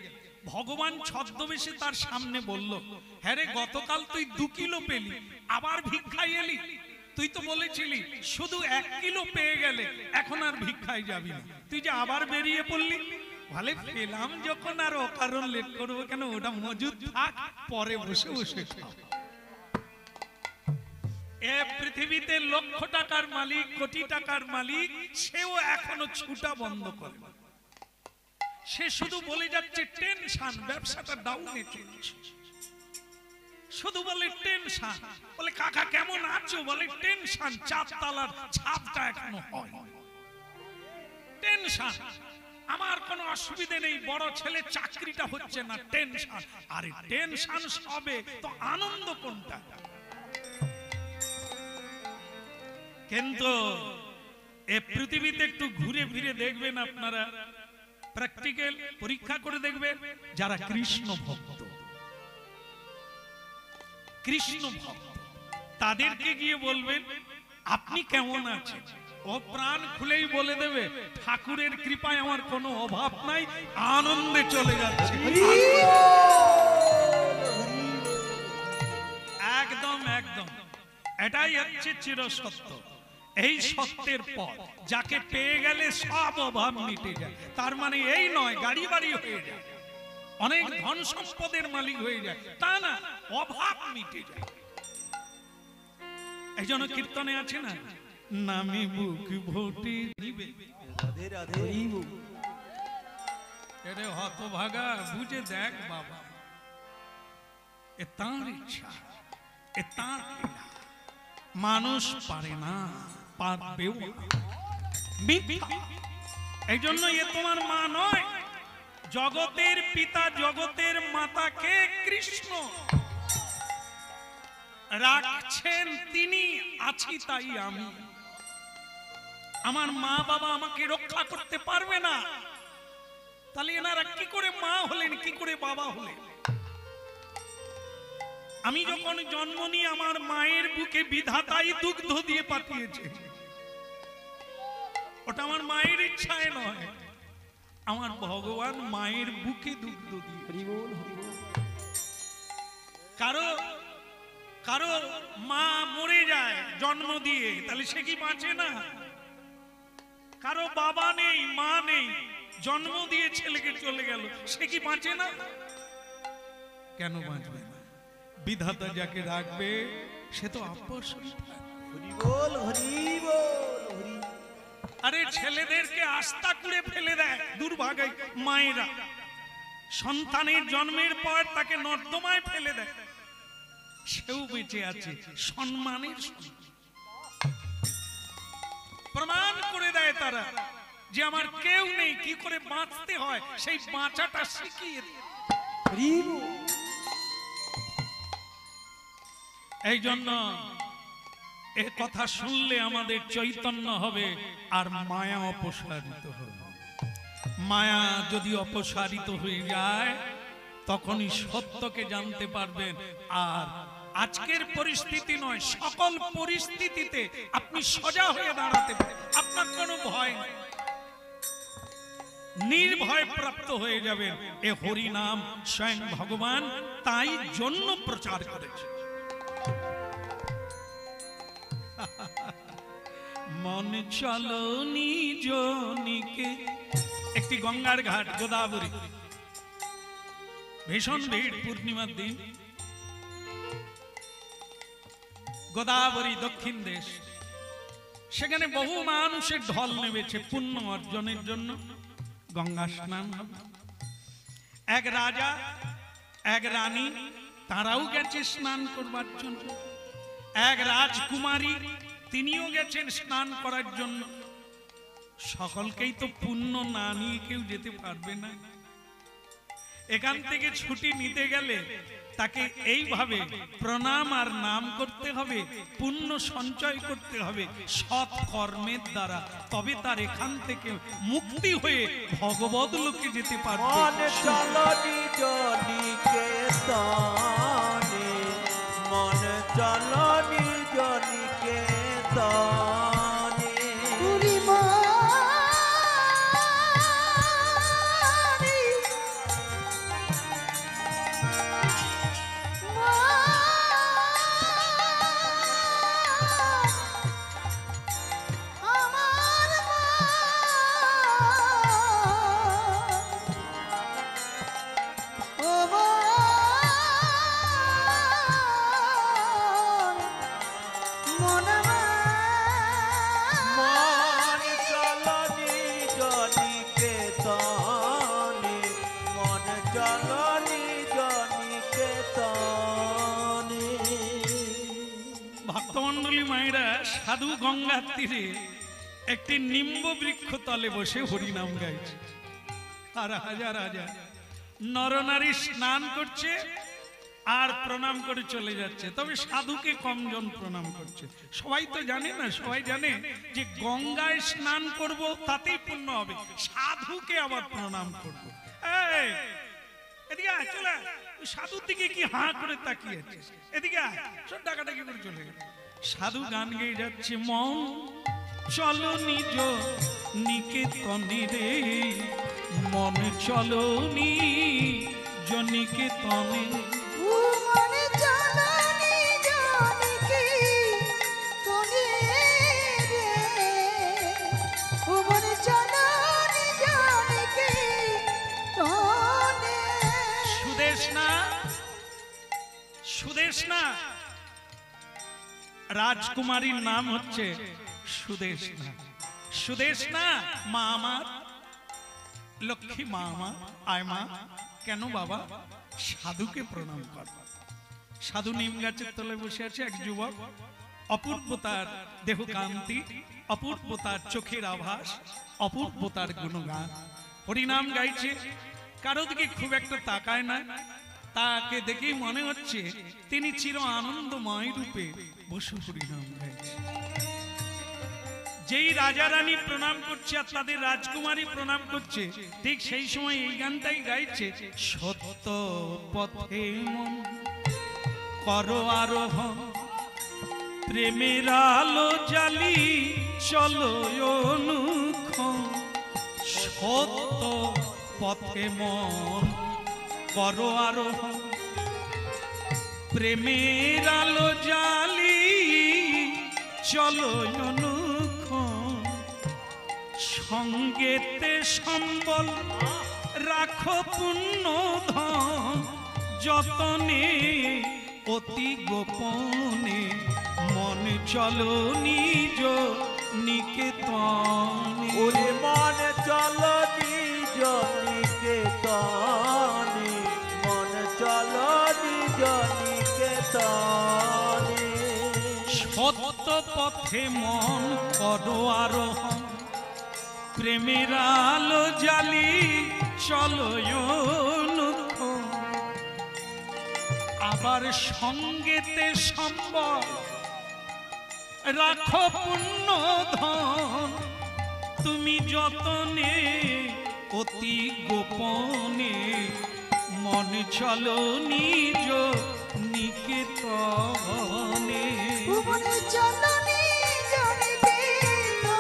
ভগবান ছদ্মবেশে তার সামনে বলল, হ্যাঁ রে গতকাল তুই 2 কিলো পেলি, আবার ভিক্ষায় এলি? তুই তো বলেছিলি শুধু 1 কিলো পেয়ে গেলে এখন আর ভিক্ষায় যাবি না, তুই যে আবার বেরিয়ে পড়লি। ভালো পেলাম যখন আর অকারণ লেট করবো কেন, ওটা মজুদ থাক, পরে বসে বসে খাও। এ পৃথিবীতে লক্ষ টাকার মালিক, কোটি টাকার মালিক, সেও এখনো ছুটা বন্ধ করে। সে শুধু বলে যাচ্ছে টেনশন, ব্যবসাটা ডাউনে চলছে। শুধু বলে টেনশন। বলে কাকা কেমন আছো? বলে টেনশন, 4 তলার ছাদটা এখনো হয়। টেনশন, আমার কোনো অসুবিধে নেই, বড় ছেলে চাকরিটা হচ্ছে না, টেনশন। আরে টেনশন সবে তো আনন্দ কোনটা? কিন্তু এই পৃথিবীতে একটু ঘুরে ফিরে দেখবেন আপনারা, প্র্যাকটিক্যাল পরীক্ষা করে দেখবেন, যারা কৃষ্ণ ভক্ত, কৃষ্ণ ভক্ত তাদেরকে গিয়ে বলবেন আপনি কেমন আছেন, ও প্রাণ খুলেই বলে দেবে ঠাকুরের কৃপায় আমার কোনো অভাব নাই, আনন্দে চলে যাচ্ছে। একদম একদম, এটাই হচ্ছে চিরসত্য। এই সত্যের পর যাকে পেয়ে গেলে সব অভাব মিটে যায়, তার মানে এই নয় গাড়ি বাড়ি হয়ে যায়, অনেক ধন সম্পদের মালিক হয়ে যায়, তা না, অভাব মিটে যায়। এই জন্য কীর্তনে আছে না, নামে বুক ভোটে দিবে। রাধে রাধে। এরে হতভাগা, বুঝে দেখ বাবা, এ তাঁর ইচ্ছা, এ তাঁর লীলা, মানুষ পারে না, পারবেও না। এই জন্য এ তোমার মা নয়, জগতের পিতা জগতের মাতাকে কৃষ্ণ রাখছেন তিনি, আছি তাই আমি। আমার মা বাবা আমাকে রক্ষা করতে পারবে না, তাহলে এনারা কি করে মা হলেন, কি করে বাবা হলেন? আমি যখন জন্ম নিই আমার মায়ের বুকে বিধাতাই দুগ্ধ দিয়ে পাঠিয়েছে, ওটা আমার মায়ের ইচ্ছায় নয়। আমার ভগবান মায়ের বুকে দুগ্ধ দিয়ে। হরি বল হরি বল। কারো কারো মা মরে যায় জন্ম দিয়ে, তাহলে সে কি বাঁচে না? কারো বাবা নেই মা নেই, জন্ম দিয়ে ছেলেকে চলে গেল, সে কি বাঁচে না? কেন বাঁচবে না? বিধাতা যাকে রাখবে সে তো অপসরি থাকবে। হরি বল হরি বল হরি। আরে ছেলেদেরকে আস্থা করে ফেলে দেয় দুর্ভাগাই মায়েরা, সন্তানের জন্মের পর তাকে নর্দমায় ফেলে দেয়, সেও বেঁচে আছে সম্মানের সঙ্গে। প্রমাণ করে দেয় তারা যে আমার কেউ নেই, কি করে বাঁচতে হয় সেই বাঁচাটা শিখিয়ে দেয়। হরি বল। এই জন্য এ কথা শুনলে আমাদের চৈতন্য হবে আর মায়া অপসারিত হবে। মায়া যদি অপসারিত হয়ে যায় তখনই সত্যকে জানতে পারবেন। আর আজকের পরিস্থিতি নয়, সকল পরিস্থিতিতে আপনি সোজা হয়ে দাঁড়াতে পারেন, আপনার কোনো ভয় নেই, নির্ভয় প্রাপ্ত হয়ে যাবেন। এ হরি নাম স্বয়ং ভগবান তাই জন্য প্রচার করেছে। মন চলো নিজ নিকে। একটি গঙ্গার ঘাট গোদাবরী, ভীষণ ভিড় পূর্ণিমার দিন। গোদাবরী দক্ষিণ দেশ, সেখানে বহু মানুষের ঢল নেমেছে পুণ্য অর্জনের জন্য। গঙ্গা স্নান হবে। এক রাজা এক রানী তারাও গেছে স্নান করবার জন্য। এক রাজকুমারী তিনিও গেছেন স্নান করার জন্য। সকলকেই তো পুণ্য না নিয়ে কেউ যেতে পারবে না। এখান থেকে ছুটি নিতে গেলে তাকে এইভাবে প্রণাম আর নাম করতে হবে, পুণ্য সঞ্চয় করতে হবে সৎ কর্মের দ্বারা, তবে তার এখান থেকে মুক্তি হয়ে ভগবত লোকে যেতে পারবে। মন চলো নিজ নিকেতনে, মন চলো নিজ নিকেতনে। পুরি মারি আমার ও মন মন চলো নিজ নিকেতনে, মন চলো নিজ নিকেতনে। ভক্তমন্ডলী মায়েরা, সাধু গঙ্গার তীরে একটি নিম্ব বৃক্ষ তলে বসে হরিনাম গাইছে। আর হাজার হাজার নরনারী স্নান করছে আর প্রণাম করে চলে যাচ্ছে। তবে সাধুকে কমজন প্রণাম করছে। সবাই তো জানে না, সবাই জানে যে গঙ্গায় স্নান করব তাতেই পুণ্য হবে, সাধুকে আবার প্রণাম করব। এই এদিকে আয়, চলে আয়। ওই সাধুর দিকে কি হাঁ করে তাকিয়ে আছিস? এদিকে আয়, সব ডাকাডাকি করে চলে গেল। সাধু গান গেয়ে যাচ্ছে, মন চলো নিজ নিকেতনে রে, মন চলো নিজ নিকেতনে। মন জানানি জানি কি তোনে রে, ও মন জানানি জানি কি তোনে। সুদেশনা, সুদেশনা রাজকুমারীর নাম হচ্ছে সুদেশনা। সুদেশনা মা আমার, লক্ষ্মী মা আমার, আয় মা। কেন বাবা? সাধুকে প্রণাম কর। সাধু নিম গাছের তলে বসে আছে এক যুবক, অপূর্ব তার দেহ কান্তি, অপূর্ব তার চোখের আভাস, অপূর্ব তার গুণগান। হরিনাম গাইছে, কারো দিকে খুব একটা তাকায় না। তাকে দেখেই মনে হচ্ছে তিনি চির আনন্দময় রূপে বসে হরিনাম গাইছে। যেই রাজা রানী প্রণাম করছে আর তাদের রাজকুমারী প্রণাম করছে, ঠিক সেই সময় এই গানটাই গাইছে, সত্য পথে মন করো আরোহণ, প্রেমের আলো জ্বালি চলো অনুক্ষণ, সত্য পথে মন করো আরোহণ, প্রেমের আলো জালি চলো অনুক্ষণ, সঙ্গেতে সম্বল রাখো পুণ্য ধন, যতনে অতি গোপনে মন চলো নিজ নিকেতনে। ওরে মন চলো নিজ নিকেতনে, মন চলো নিজ নিকেতনে। সত্য পথে মন করো আরোহণ, প্রেমের আলো জালি চলো অনুক্ষণ, আবার সঙ্গেতে সম্বল রাখো পুণ্য ধন, তুমি যতনে অতি গোপনে মন চলো নিজ নিকেতনে। ভুবনে চলো নিজ নিকেতনে,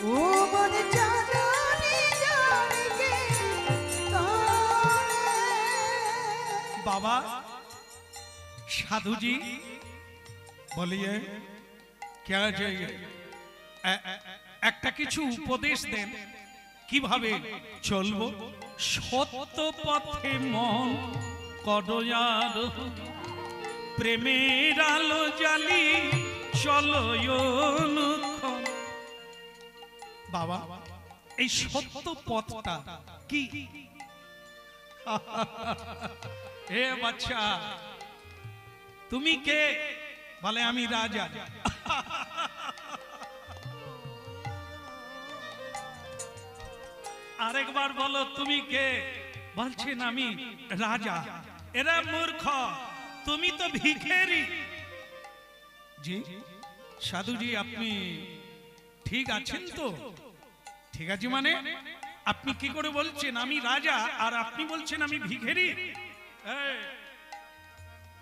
ভুবনে চলো নিজ নিকেতনে। बाबा साधु जी बोलिए क्या चाहिए? একটা কিছু উপদেশ দেন কিভাবে চলবো। সত্য পথে মন করো আরোহণ, প্রেমের আলো জালি চলো অনুক্ষণ। বাবা এই সত্য পথটা কি? হে বাচ্চা তুমি কে? বলে আমি রাজা। আরেকবার বলো তুমি কে? বলছেন আমি রাজা। এরা মূর্খ, তুমি তো ভিখারি। জি সাধুজি আপনি ঠিক আছেন তো? ঠিক আছে মানে আপনি কি করে বলছেন আমি রাজা আর আপনি বলছেন আমি ভিখারি?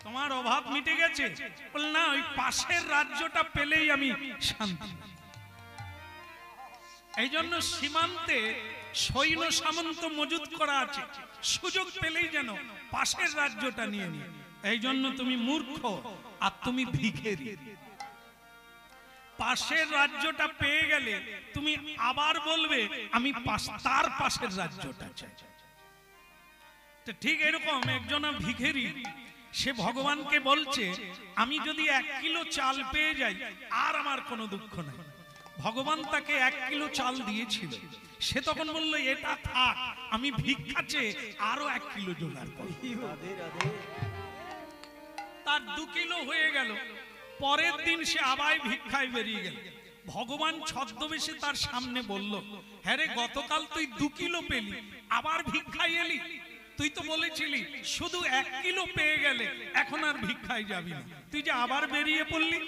তোমার অভাব মিটে গেছে? বল না, ওই পাশের রাজ্যটা পেলেই আমি শান্তি। এই জন্য সীমান্তে সৈন্য সামন্ত মজুদ করা আছে, সুযোগ পেলেই যেন পাশের রাজ্যটা নিয়ে নিয়ে। এই জন্য তুমি মূর্খ আর তুমি ভিখারি। পাশের রাজ্যটা পেয়ে গেলে তুমি আবার বলবে আমি তার পাশের রাজ্যটা চাই। ঠিক এরকম একজন ভিখারি, সে ভগবানকে বলছে আমি যদি 1 কিলো চাল পেয়ে যাই আর আমার কোনো দুঃখ নাই। ভগবান তাকে 1 কিলো চাল দিয়েছিল, সে তখন বলল এটা থাক, আমি ভিক্ষা চেয়ে আরো 1 কিলো জোগাড় করি। তার 2 কিলো হয়ে গেল। পরের দিন সে আবার ভিক্ষায় বেরিয়ে গেল। ভগবান ছদ্মবেশে তার সামনে বলল, হ্যাঁ রে গতকাল তুই 2 কিলো পেলি, আবার ভিক্ষায় এলি? তুই তো বলেছিলি শুধু 1 কিলো পেয়ে গেলে এখন আর ভিক্ষায় যাবি না, তুই যে আবার বেরিয়ে পড়লি।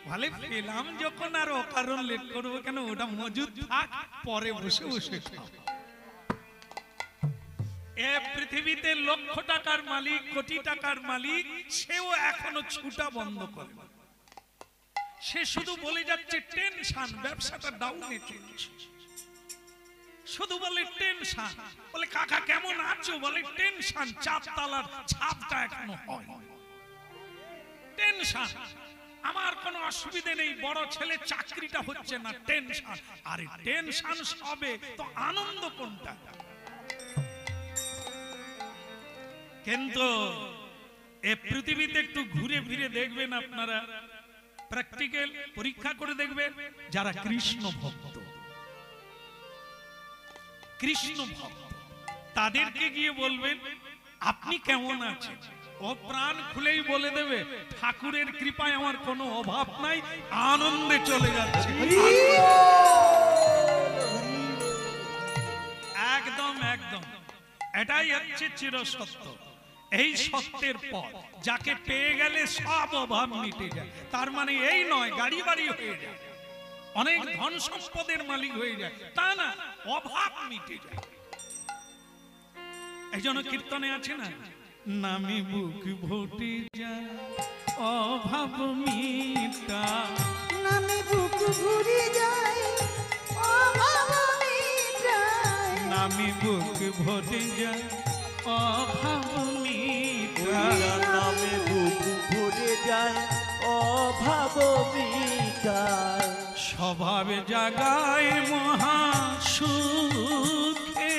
ভালে পেলাম যখন আর অকারণ লেট করবো কেন, ওটা মজুদ থাক, পরে বসে বসে খাও। এ পৃথিবীতে লক্ষ টাকার মালিক, কোটি টাকার মালিক, সেও এখনো ছুটা বন্ধ করে। সে শুধু বলে যাচ্ছে টেনশন, ব্যবসাটা ডাউনে চলছে। শুধু বলে টেনশন। বলে কাকা কেমন আছো? বলে টেনশন, 4 তলার ছাদটা এখনো হয়। টেনশন, আমার কোনো অসুবিধা নেই, বড় ছেলে চাকরিটা হচ্ছে না, টেনশন। আরে টেনশন সবে তো, আনন্দ কোনটা? কিন্তু এই পৃথিবীতে একটু ঘুরে ফিরে দেখবেন আপনারা, প্র্যাকটিক্যাল পরীক্ষা করে দেখবেন, যারা কৃষ্ণ ভক্ত, কৃষ্ণ ভক্ত, তাদেরকে গিয়ে বলবেন আপনি কেমন আছেন, ও প্রাণ খুলেই বলে দেবে ঠাকুরের কৃপায় আমার কোনো অভাব নাই, আনন্দে চলে যাচ্ছে। একদম একদম, এটাই হচ্ছে চিরসত্য। এই সত্যের পর যাকে পেয়ে গেলে সব অভাব মিটে যায়, তার মানে এই নয় গাড়ি বাড়ি হয়ে যায়, অনেক ধন সম্পদের মালিক হয়ে যায়, তা না, অভাব মিটে যায়। এই জন্য কীর্তনে আছে না, নামে বুক ভোটে যায় অভাব মিটা, নামে বুক ভরে যায় নামে বুক ভরে যায় অভাব মিটায় হরিনাম নামে বুক ভরে যায় অভাব মিটায় স্বভাব জাগায় মহা সুখে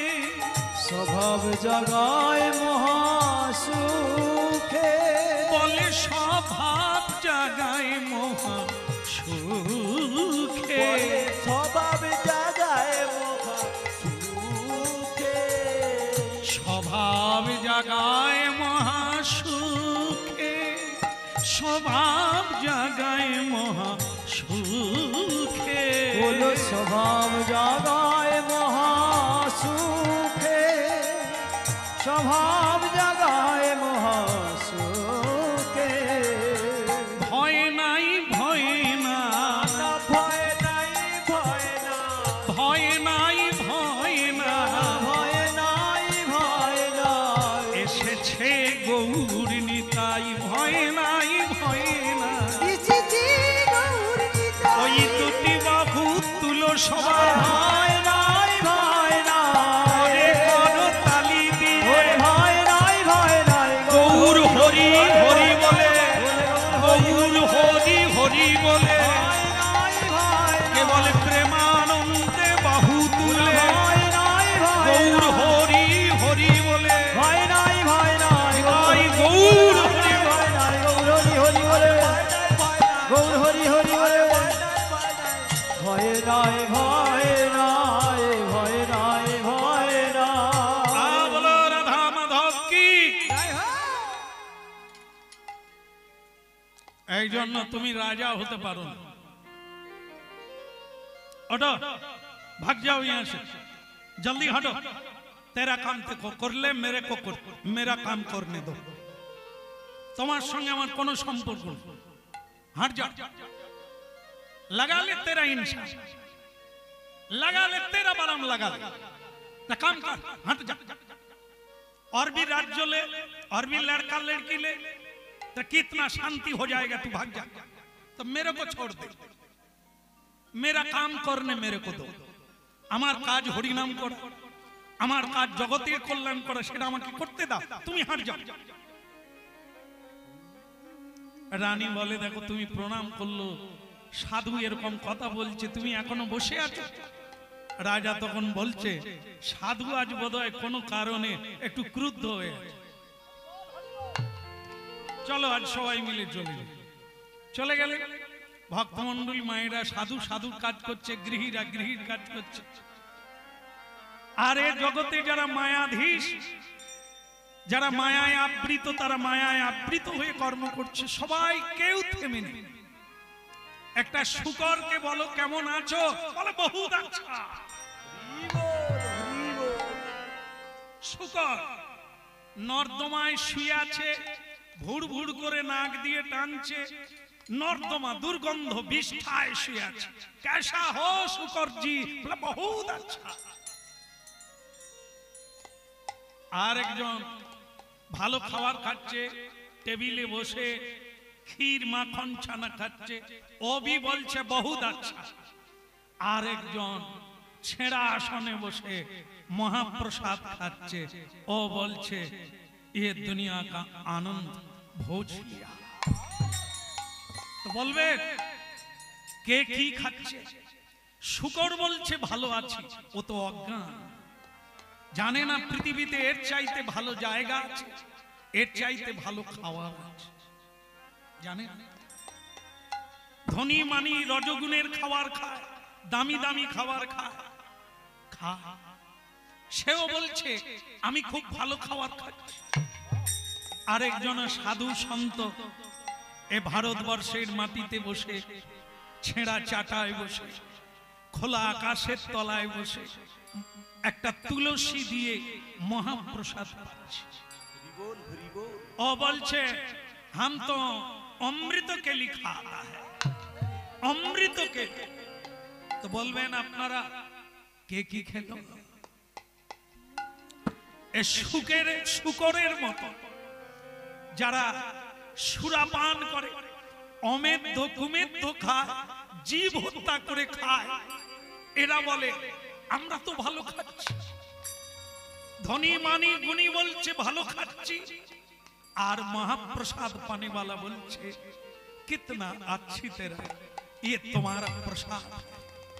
স্বভাব জাগায় মহাসুখে বলে স্বভাব জাগায় মহা সুখে স্বভাব জাগায় মহা সুখে স্বভাব জাগায় মহা সুখে স্বভাব জাগায় মহা সুখে বলো স্বভাব জাগায় মহাসুখে স্বভাব জাগায় মহাসুখে ভয় নাই ভয় না না ভয় নাই ভয় না ভয় নাই ভয় না ভয় নাই ভয় নাই এসেছে গৌর নিতাই ভয় নাই ভয় না এসেছে গৌর নিতাই। ওই দুটি বাহু তুলো সবাই ভয় নাই ভয় নাই ওরে করো তালি দিয়ে ভয় নাই ভয় নাই গৌর হরি হরি বলে গৌর হরি হরি বলে কে বলে প্রেমানন্দে বাহু তুলে গৌর হরি হরি বলে ভয় নাই ভয় নাই তাই গৌর হরি গৌর হরি হরি বলে গৌর হরি হরি বলে ভয় নাই ভয় নাই ভয় নাই ভয় নাই বলো রাধা মাধব কি এই জন্য তুমি রাজা হতে পারো না हटो भाग जाओ यहाँ से जल्दी हटो तेरा काम देखो कर ले मेरे को कर मेरा काम करने दो তোমার সঙ্গে আমার কোনো সম্পর্ক নেই हट जा लगा ले तेरा इंसान लगा ले तेरा बाराम लगा ले ना काम कर हट जा और भी राज्य ले और भी लड़का लड़की ले तो कितना शांति हो जाएगा तू भाग जा तो मेरे को छोड़ दे मेरा काम करने मेरे को दो আমার কাজ হরিনাম করা আমার কাজ জগতের কল্যাণ করা সেটা আমাকে করতে দাও তুমি হাঁট যাও রানী বলে দেখো তুমি প্রণাম করলো সাধু এরকম কথা বলছে তুমি এখনো বসে আছো রাজা তখন বলছে সাধু আজ বোধহয় কোনো কারণে একটু ক্রুদ্ধ হয়ে আছে চলো আজ সবাই মিলে চলে গেলে ভক্তমন্ডলী মায়েরা সাধু সাধুর কাজ করছে গৃহীরা গৃহীর কাজ করছে আর এ জগতে যারা মায়াধীশ যারা মায়ায় আবৃত তারা মায়ায় আবৃত হয়ে কর্ম করছে সবাই কেউ থেমে নেই একটা শুকরকে বলো কেমন আছো বলে বহুত আচ্ছা শুকর নর্দমায় শুয়ে আছে ভুড় ভুড় করে নাক দিয়ে টানছে নর্দমা দুর্গন্ধ বিষ্ঠায় শুয়ে আছে कैसा हो शुकर जी बोला बहुत अच्छा আর একজন ভালো খাবার খাচ্ছে টেবিলে বসে ক্ষীর মাখন ছানা খাচ্ছে ও भी বলছে बहुत अच्छा আর একজন ছেঁড়া আসনে বসে মহাপ্রসাদ খাচ্ছে ও বলছে ये दुनिया का आनंद भोज लिया তো বলবে কে কি খাচ্ছে শুকর বলছে ভালো আছি ও তো অজ্ঞান জানে না পৃথিবীতে এর চাইতে ভালো জায়গা আছে এর চাইতে ভালো খাওয়া আছে জানে না ধনী মানি রজগুণের খাবার খায় দামি দামি খাবার খায় সেও বলছে আমি খুব ভালো খাবার খাচ্ছি আরেকজন সাধু সন্ত এ ভারতবর্ষের মাটিতে বসে ছেঁড়া চাটায় বসে খোলা আকাশের তলায় বসে একটা তুলসী দিয়ে মহাপ্রসাদ পাচ্ছে ও বলছে हम तो अमृत के लिए खाता है अमृत के तो বলবেন আপনারা কে কি খেলো এ শুকরের মতো যারা সুরাপান করে অমেধ্য কুমেধ্য খায় জীব হত্যা করে খায় এরা বলে আমরা তো ভালো খাচ্ছি ধনী মানি গুণী বলছে ভালো খাচ্ছি, আর মহাপ্রসাদ পানেওয়ালা বলছে কিতনা अच्छी तेरा ये तुम्हारा प्रसाद।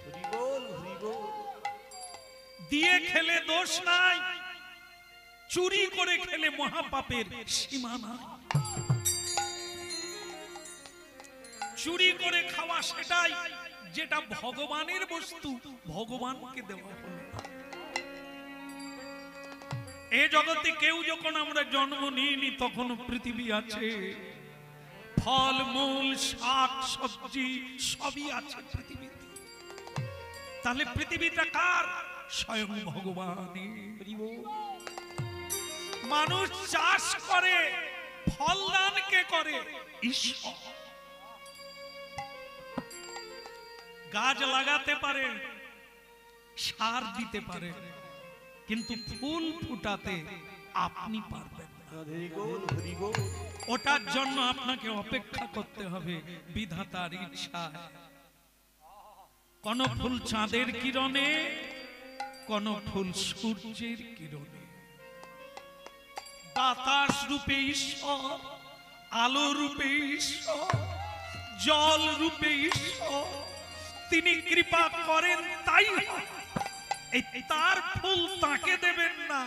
হরি বল হরি বল। দিয়ে খেলে দোষ নাই, চুরি করে খেলে মহাপাপের সীমা নাই। চুরি করে খাওয়া সেটাই যেটা ভগবানের বস্তু ভগবানকে দেওয়া হলো। এ জগতে কেউ যখন আমরা জন্ম নিইনি তখন পৃথিবী আছে, ফল মূল শাক সবজি সবই আছে পৃথিবীতে। তাহলে পৃথিবীটা কার? স্বয়ং ভগবানের। মানুষ চাষ করে, ফল দান কে করে? ঈশ্বর। গাছ লাগাতে পারে, সার দিতে পারে, কিন্তু ফুল ফুটাতে আপনি পারবেন না। হরি বল হরি বল। ওটার জন্য আপনাকে অপেক্ষা করতে হবে বিধাতার ইচ্ছায়। কোন ফুল চাঁদের কিরণে, কোন ফুল সূর্যের কিরণে। বাতাস রূপে ঈশ্বর, আলো রূপে ঈশ্বর, জল রূপে ঈশ্বর। তিনি কৃপা করেন তাই হয়। এই তার ফুল তাকে দেবেন না,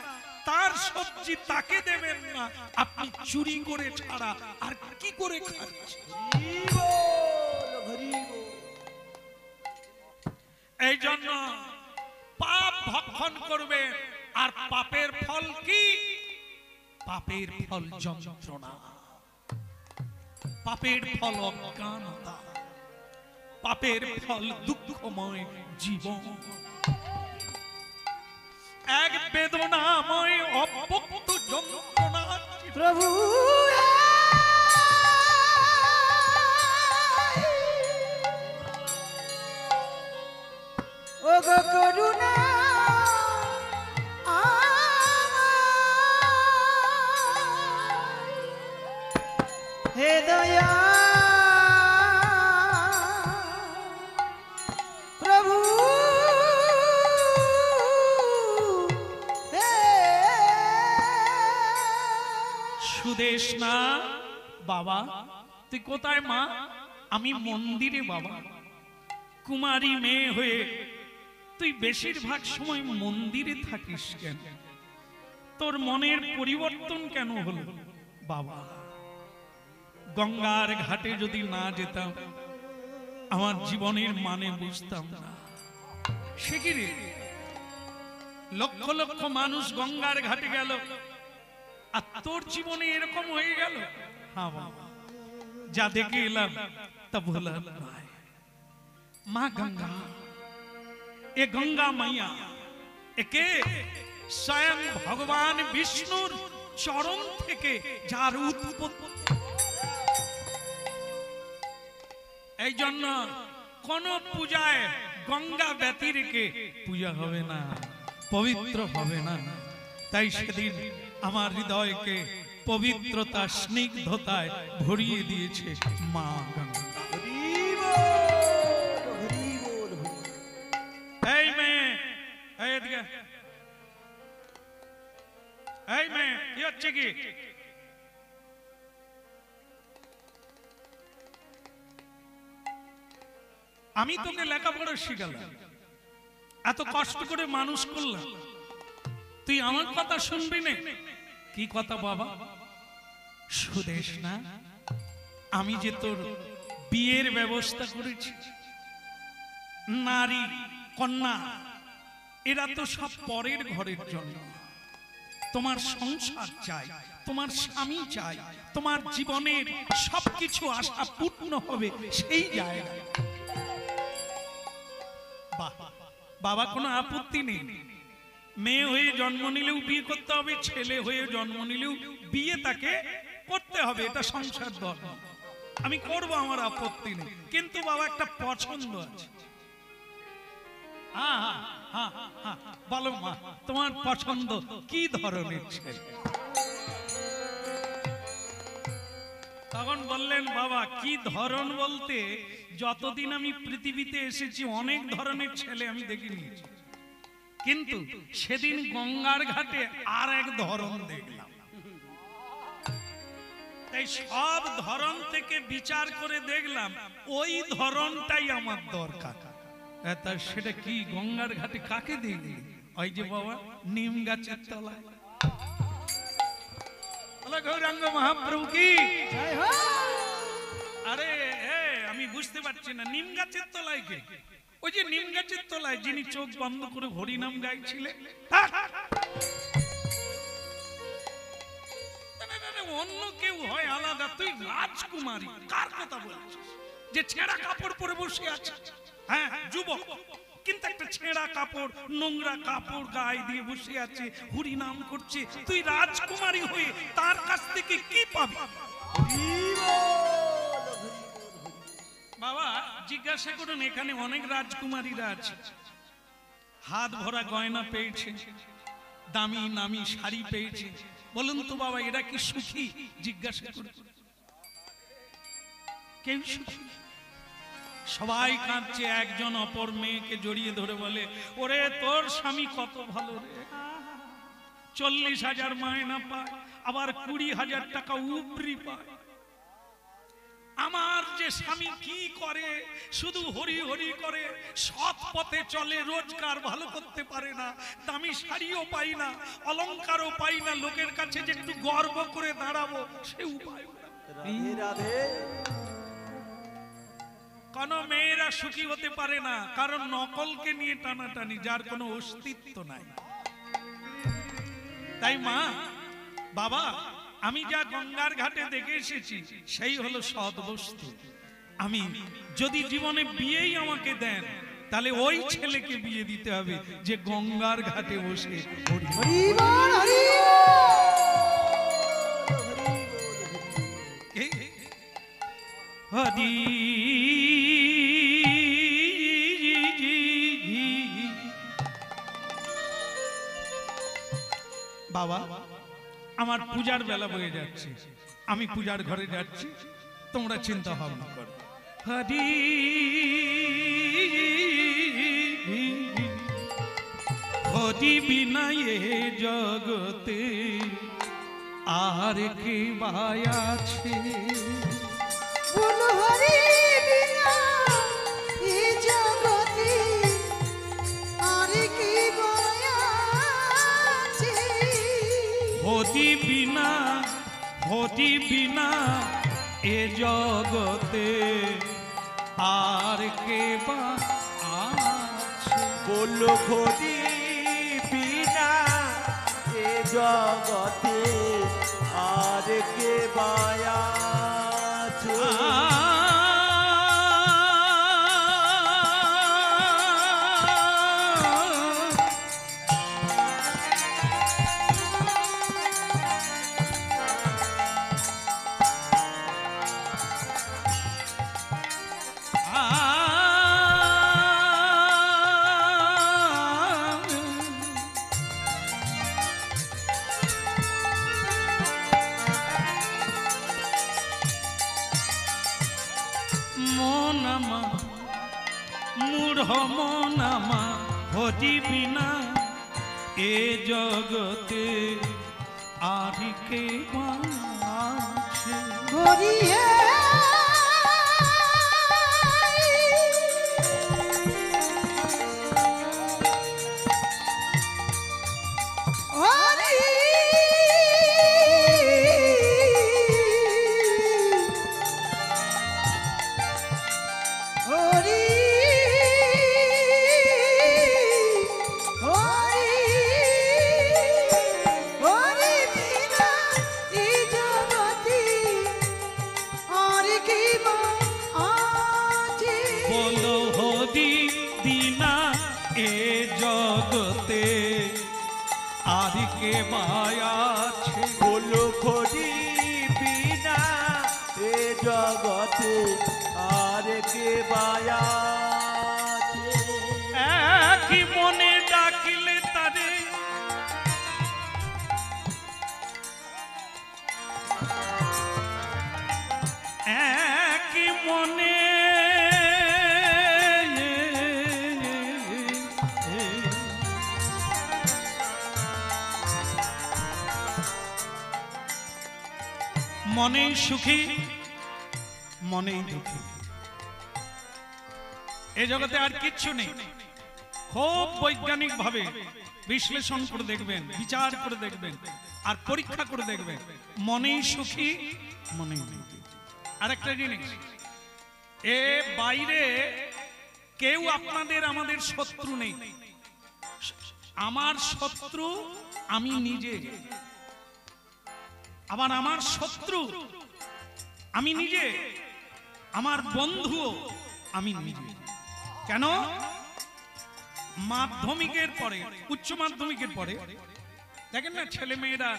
তার সবজি তাকে দেবেন না। আপনি চুরি করে ছাড়া আর কি করে খাচ্ছেন? হরি বল হরি বল। এই জন্য পাপ ভক্ষণ করবে, আর পাপের ফল কি? পাপের ফল যন্ত্রণা, পাপের ফল অজ্ঞানতা, পাপের ফল দুঃখময় জীবন, এক বেদনাময় অব্যক্ত যন্ত্রণা। প্রভু ও গো করুণা হে দয়া প্রভু সুদেশ না বাবা, তুই কোথায় মা? আমি মন্দিরে বাবা। কুমারী মেয়ে হয়ে তুই বেশিরভাগ সময় মন্দিরে থাকিস কেন? তোর মনের পরিবর্তন কেন হলো বাবা? গঙ্গার ঘাটে যদি না যেতাম আমার জীবনের মানে বুঝতাম না। সে কি রে, লক্ষ লক্ষ মানুষ গঙ্গার ঘাটে গেল, আর তোর জীবনে এরকম হয়ে গেল? হ্যাঁ বাবা, যা দেখে এলাম তা ভোলার নয়। মা গঙ্গা, এ গঙ্গা মাইয়া, একে স্বয়ং ভগবান বিষ্ণুর চরণ থেকে যার উৎপত্তি। এই জন্য কোন পূজায় গঙ্গা ব্যতি রেখে পূজা হবে না, পবিত্র হবে না। তাই সেদিন আমার হৃদয়কে পবিত্রতা স্নিগ্ধতায় ভরিয়ে দিয়েছে মা গঙ্গা। হরি বল হরি বল। এই মেয়ে, এই এদিকে, এই মেয়ে, কি হচ্ছে কি? আমি তোকে লেখাপড়া শিখালাম, এত কষ্ট করে মানুষ করলাম, তুই আমার কথা শুনবি না? কি কথা বাবা? সুদেশ না, আমি যে তোর বিয়ের ব্যবস্থা করেছি, নারী কন্যা এরা তো সব পরের ঘরের জন্য। তোমার সংসার চাই, তোমার স্বামী চাই, তোমার জীবনের সবকিছু আশা পূর্ণ হবে সেই জায়গায়। বাবা কোনো আপত্তি নেই, মেয়ে হয়ে জন্ম নিলেও বিয়ে করতে হবে, ছেলে হয়ে জন্ম নিলেও বিয়ে তাকে করতে হবে, এটা সংসার ধর্ম। আমি করব, আমার আপত্তি নেই, কিন্তু বাবা একটা পছন্দ আছে। বলো মা, তোমার পছন্দ কি ধরনের ছেলে? তখন বললেন বাবা কি ধরন বলতে, যতদিন আমি পৃথিবীতে এসেছি অনেক ধরনের ছেলে আমি দেখে নিয়েছি, কিন্তু সেদিন গঙ্গার ঘাটে আর এক ধরন দেখলাম। তাই সব ধরন থেকে বিচার করে দেখলাম ওই ধরনটাই আমার দরকার। তা সেটা কি? গঙ্গার ঘাটে কাকে দেখলি? ওই যে বাবা নিম গাছের তলায়। গৌরাঙ্গ মহাপ্রভু কি? জয় হোক। আরে আমি বুঝতে পারছি না, নিম গাছের তলায় কে? ওই যে নিম গাছের তলায় যিনি চোখ বন্ধ করে হরিনাম গাইছিলেন। অন্য কেউ হয় আলাদা, তুই রাজকুমারী। কার কথা বলছিস? যে ছেঁড়া কাপড় পরে বসে আছে, হ্যাঁ যুবক, কিন্তু একটা ছেঁড়া কাপড়, নোংরা কাপড় গায়ে দিয়ে বসে আছে, হরি নাম করছে। তুই রাজকুমারী হয়ে তার কাছ থেকে কি পাবি? বাবা জিজ্ঞাসা করুন, এখানে অনেক রাজকুমারীরা আছে, হাত ভরা গয়না পেয়েছে, দামি নামি শাড়ি পেয়েছে। বলুন তো বাবা, এরা কি সুখী? জিজ্ঞাসা করুন, কেউ সুখী? সবাই কাঁদছে। একজন অপর মেয়েকে জড়িয়ে ধরে বলে, ওরে তোর স্বামী কত ভালো রে, 40,000 মায়না পায়, আবার 20,000 টাকা উপরি পায়। আমার যে স্বামী কি করে, শুধু হরি হরি করে, সৎ পথে চলে, রোজগার ভালো করতে পারে না, দামি শাড়িও পাই না, অলংকারও পাই না, লোকের কাছে যে একটু গর্ব করে দাঁড়াবো সে উপায়। রাধে রাধে। কোন মেয়েরা সুখী হতে পারে না, কারণ নকলকে নিয়ে টানাটানি, যার কোনো অস্তিত্ব নাই। তাই মা বাবা, আমি যা গঙ্গার ঘাটে দেখে এসেছি সেই হলো সৎ বস্তু। আমি যদি জীবনে বিয়েই আমাকে দেন, তাহলে ওই ছেলেকে বিয়ে দিতে হবে যে গঙ্গার ঘাটে বসে হরি হরি বল, হরি হরি বাবা। আমার পূজার বেলা বয়ে যাচ্ছে, আমি পূজার ঘরে যাচ্ছি, তোমরা চিন্তা ভাবনা করো। হরি হরি বিনা এ জগতে আর কে ভাই আছে? বল হরি বিনা এই জগতে আর কি মায়া আছে? হরি বিনা, হরি বিনা এ জগতে আর কে বা আছে? বলো হরি বিনা এ জগতে আর কে বায়া আছে? মনামা মূঢ় মনামা হরি বিনা এ জগতে আর কে আছে? হরি হে হরি হরি হরি হরি বিনা এই জগতে আর কি মা আছে? বলো হরি বিনা এ জগতে আর কে মায়া আছে? বলো হরি বিনা এ জগতে আর কে বায়া আছে? একই মনে ডাকিলে তারে একই মনে মনেই সুখী মনেই দুঃখী। এই জগতে আর কিচ্ছু নেই। খুব বৈজ্ঞানিক ভাবে বিশ্লেষণ করে দেখবেন, বিচার করে দেখবেন, আর পরীক্ষা করে দেখবেন, মনেই সুখী মনেই দুঃখী। আর একটা জিনিস, এ বাইরে কেউ আপনাদের আমাদের শত্রু নেই। আমার শত্রু আমি নিজে, আবার আমার শত্রু আমি নিজে, আমার বন্ধু আমি নিজে। কেন? মাধ্যমিকের পরে, উচ্চ মাধ্যমিকের পরে দেখেন না ছেলে মেয়েরা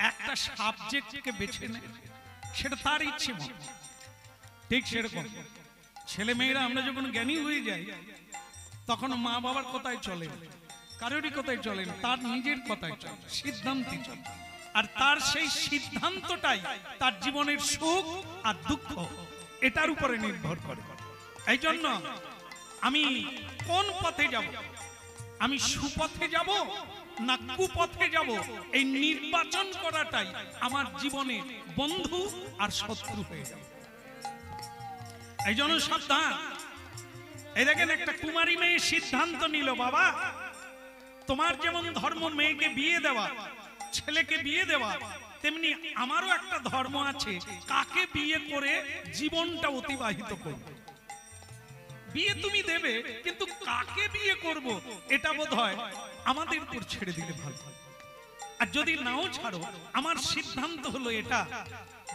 একটা সাবজেক্টকে বেছে নেয়, সেটা তার ইচ্ছে মতো। ঠিক সেরকম ছেলে মেয়েরা আমরা যখন জ্ঞানী হয়ে যাই তখন মা বাবার কথায় চলে না, কারোরই কথায় চলে না, তার নিজের কথায় চলে, সিদ্ধান্তই চলে। আর তার সেই সিদ্ধান্তটাই তার জীবনের সুখ আর দুঃখ এটার উপরে নির্ভর করে। এই জন্য আমি কোন পথে যাব, আমি সুপথে যাব না কুপথে যাব, এই নির্বাচন করাটাই আমার জীবনে বন্ধু আর শত্রু হয়ে যাবে। এই জন্য সাবধান। এই দেখেন একটা কুমারী মেয়ে সিদ্ধান্ত নিল, বাবা তোমার যেমন ধর্ম মেয়েকে বিয়ে দেওয়া, ছেলেকে বিয়ে দেওয়া, তেমনি আমারও একটা ধর্ম আছে, কাকে বিয়ে করে জীবনটা অতিবাহিত করব। বিয়ে তুমি দেবে, কিন্তু কাকে বিয়ে করব এটা বোধহয় আমাদের উপর ছেড়ে দিলে ভালো। আর যদি নাও ছাড়ো, আমার সিদ্ধান্ত হলো এটা,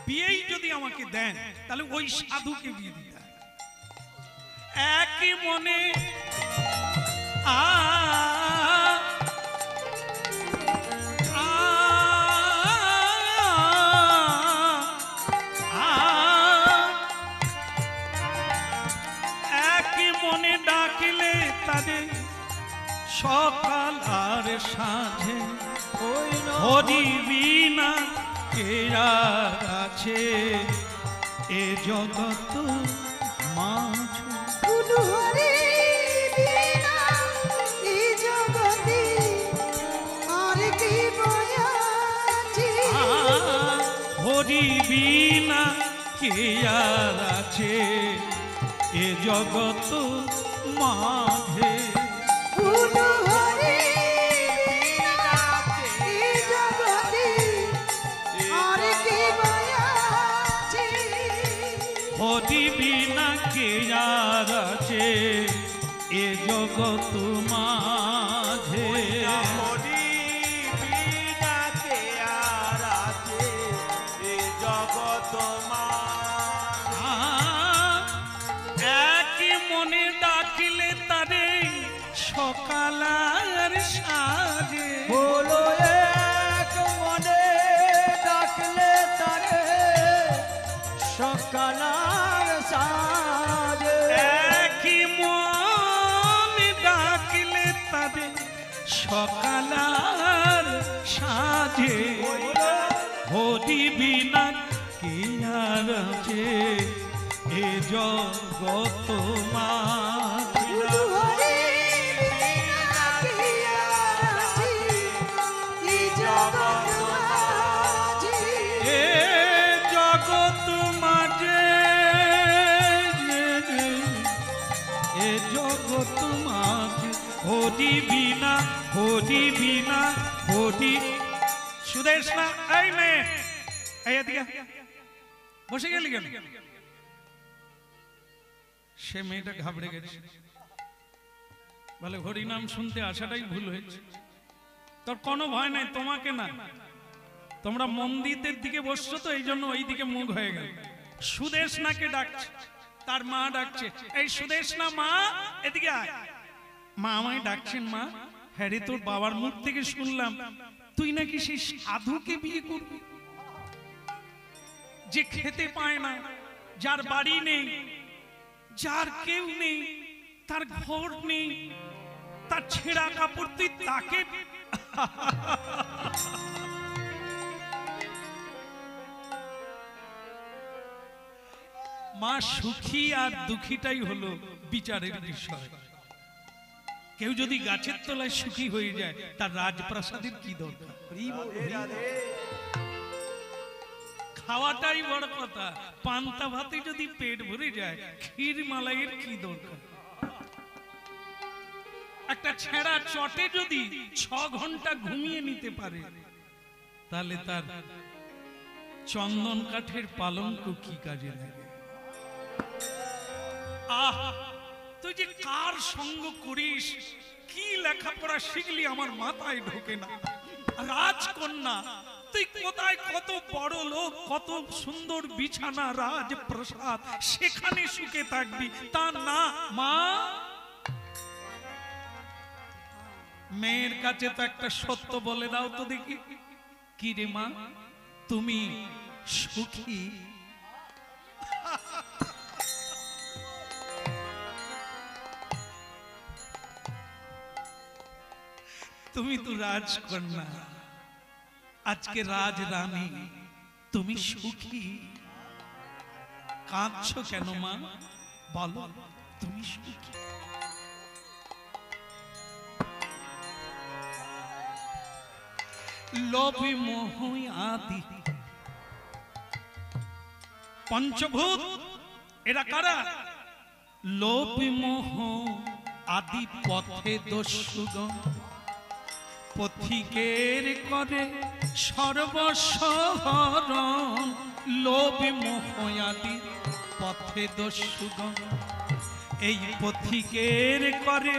বিয়েই যদি আমাকে দেন তাহলে ওই সাধুকে বিয়ে দিতে হয়। একই মনে একই মনে ডাকিলে তাদের সকাল আর সাঁঝে, হরি বিনা কে আর আছে এ জগৎ মাঝে। গুরু হরি বিনা এই জগতে আর কি বয়াছি। হরি বিনা কে আর আছে এ জগৎ মাঝে। গুরু হরি বিনা এই জগতে আর কি বয়াছি। হরি বিনা কে আর আছে এ জগৎ মাঝে। হরি বিনা কে আর আছে এ জগৎ মাঝে। একই মনে ডাকিলে তারে সকাল আর সাজে। বলো এক মনে ডাকলে তারে সকাল আর সাজে। একই মনে ডাকিলে তারে সকাল আর সাজে। হরি বিনা কে আর আছে এ জগৎ মাঝে। গুরু হরি বিনা কি আর আছে এই জগৎ মাঝে। এ জগৎ মাঝে, এ জগৎ মাঝে। হরি বিনা, হরি বিনা, হরি। সুদেশ না, এই মেয়ে, এই এদিকে বসে গেলি কেন? সে মেয়েটা ঘাবড়ে গেছে, বলে হরি নাম শুনতে আসাটাই ভুল হয়েছে। তোর কোনো ভয় নাই, তোমাকে না, তোমরা মন্দিরের দিকে বসছো তো এই জন্য ওই দিকে মুখ হয়ে গেল। সুদেশ নাকে ডাকছে, তার মা ডাকছে, এই সুদেশ না মা এদিকে আয়। মা আমায় ডাকছেন। মা, হ্যাঁ রে, তোর বাবার মুখ থেকে শুনলাম তুই নাকি সেই সাধুকে বিয়ে করবি, যে খেতে পায় না, যার বাড়ি নেই, যার কেউ নেই, তার ঘর নেই, তার ছেঁড়া কাপড়, তুই তাকে। মা, সুখী আর দুঃখীটাই হলো বিচারের বিষয়। কেউ যদি গাছের তলায় সুখী হয়ে যায়, তার রাজপ্রাসাদের কি দরকার? খাওয়াটাই বড় কথা। পান্তা ভাতে যদি পেট ভরে যায়, ক্ষীর মালাইয়ের কি দরকার? একটা ছেঁড়া চটে যদি 6 ঘন্টা ঘুমিয়ে নিতে পারে, তাহলে তার চন্দন কাঠের পালঙ্ক কি কাজে লাগে? আহ, তুই যে কার সঙ্গ করিস, কি লেখাপড়া শিখলি আমার মাথায় ঢোকে না। রাজকন্যা, তুই কোথায় কত বড় লোক, কত সুন্দর বিছানা, রাজপ্রাসাদ, সেখানে সুখে থাকবি, তা না। মা, মেয়ের কাছে তো একটা সত্য বলে দাও তো দেখি। কি রে মা, তুমি সুখী? তুমি তো রাজকন্যা, আজকে রাজরানী, তুমি সুখী? কাঁদছো কেন মা? বলো, তুমি সুখী? লোভী মোহ আদি পঞ্চভূত, এরা কারা? লোভী মোহ আদি পথে দস্যুগণ, পথিকের করে সর্বসহরণ। লোভী মোহ আদি পথে দস্যুগণ, এই পথিকের করে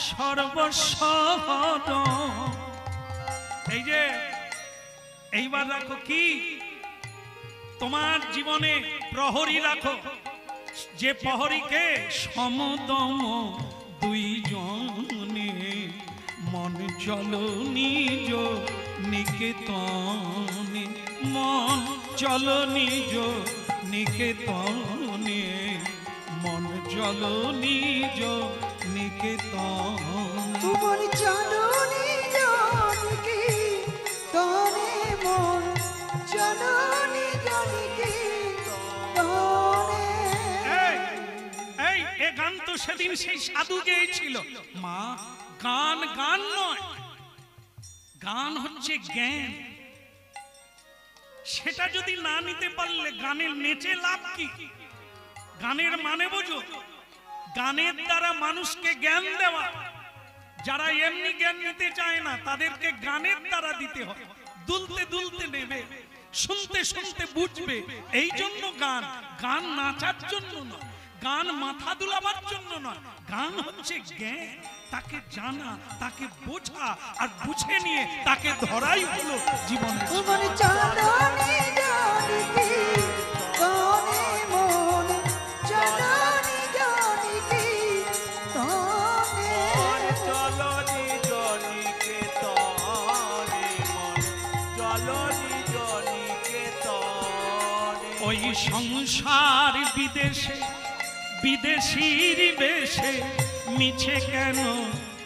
সর্বসহরণ। এই যে এইবার রাখো কি, তোমার জীবনে প্রহরী রাখো, যে প্রহরীকে সমদম দুইজনে, মন চলো নিজ নিকেতনে, মন চলো নিজ নিকেতনে, মন চলো নিজ নিকেতনে। তোমার চলনি জনকে তনে, মন চলনি জনকে তনে। এই এ গান তো সেদিন সেই সাধু গেয়েছিল। মা, গান গান নয়, গান হচ্ছে জ্ঞান। সেটা যদি না নিতে পারলে গানের নেচে লাভ কি? গানের মানে বোঝো, গানের দ্বারা মানুষকে জ্ঞান দেওয়া। যারা এমনি জ্ঞান নিতে চায় না, তাদেরকে গানের দ্বারা দিতে হয়। দুলতে দুলতে নেবে, শুনতে শুনতে বুঝবে। এই জন্য গান, গান নাচার জন্য নয়, গান মাথা দুলাবার জন্য নয়। গান হচ্ছে জ্ঞান, তাকে জানা, তাকে বোঝা, আর বুঝে নিয়ে তাকে ধরাই হলো জীবনের। তোমার চলনি জনকে তনে, মন চলনি জনকে তনে। চলনি জনিকে তনে, মন চলনি জনিকে তনে। ওই সংসার বিদেশে, বিদেশির বেশে, মিছে কেন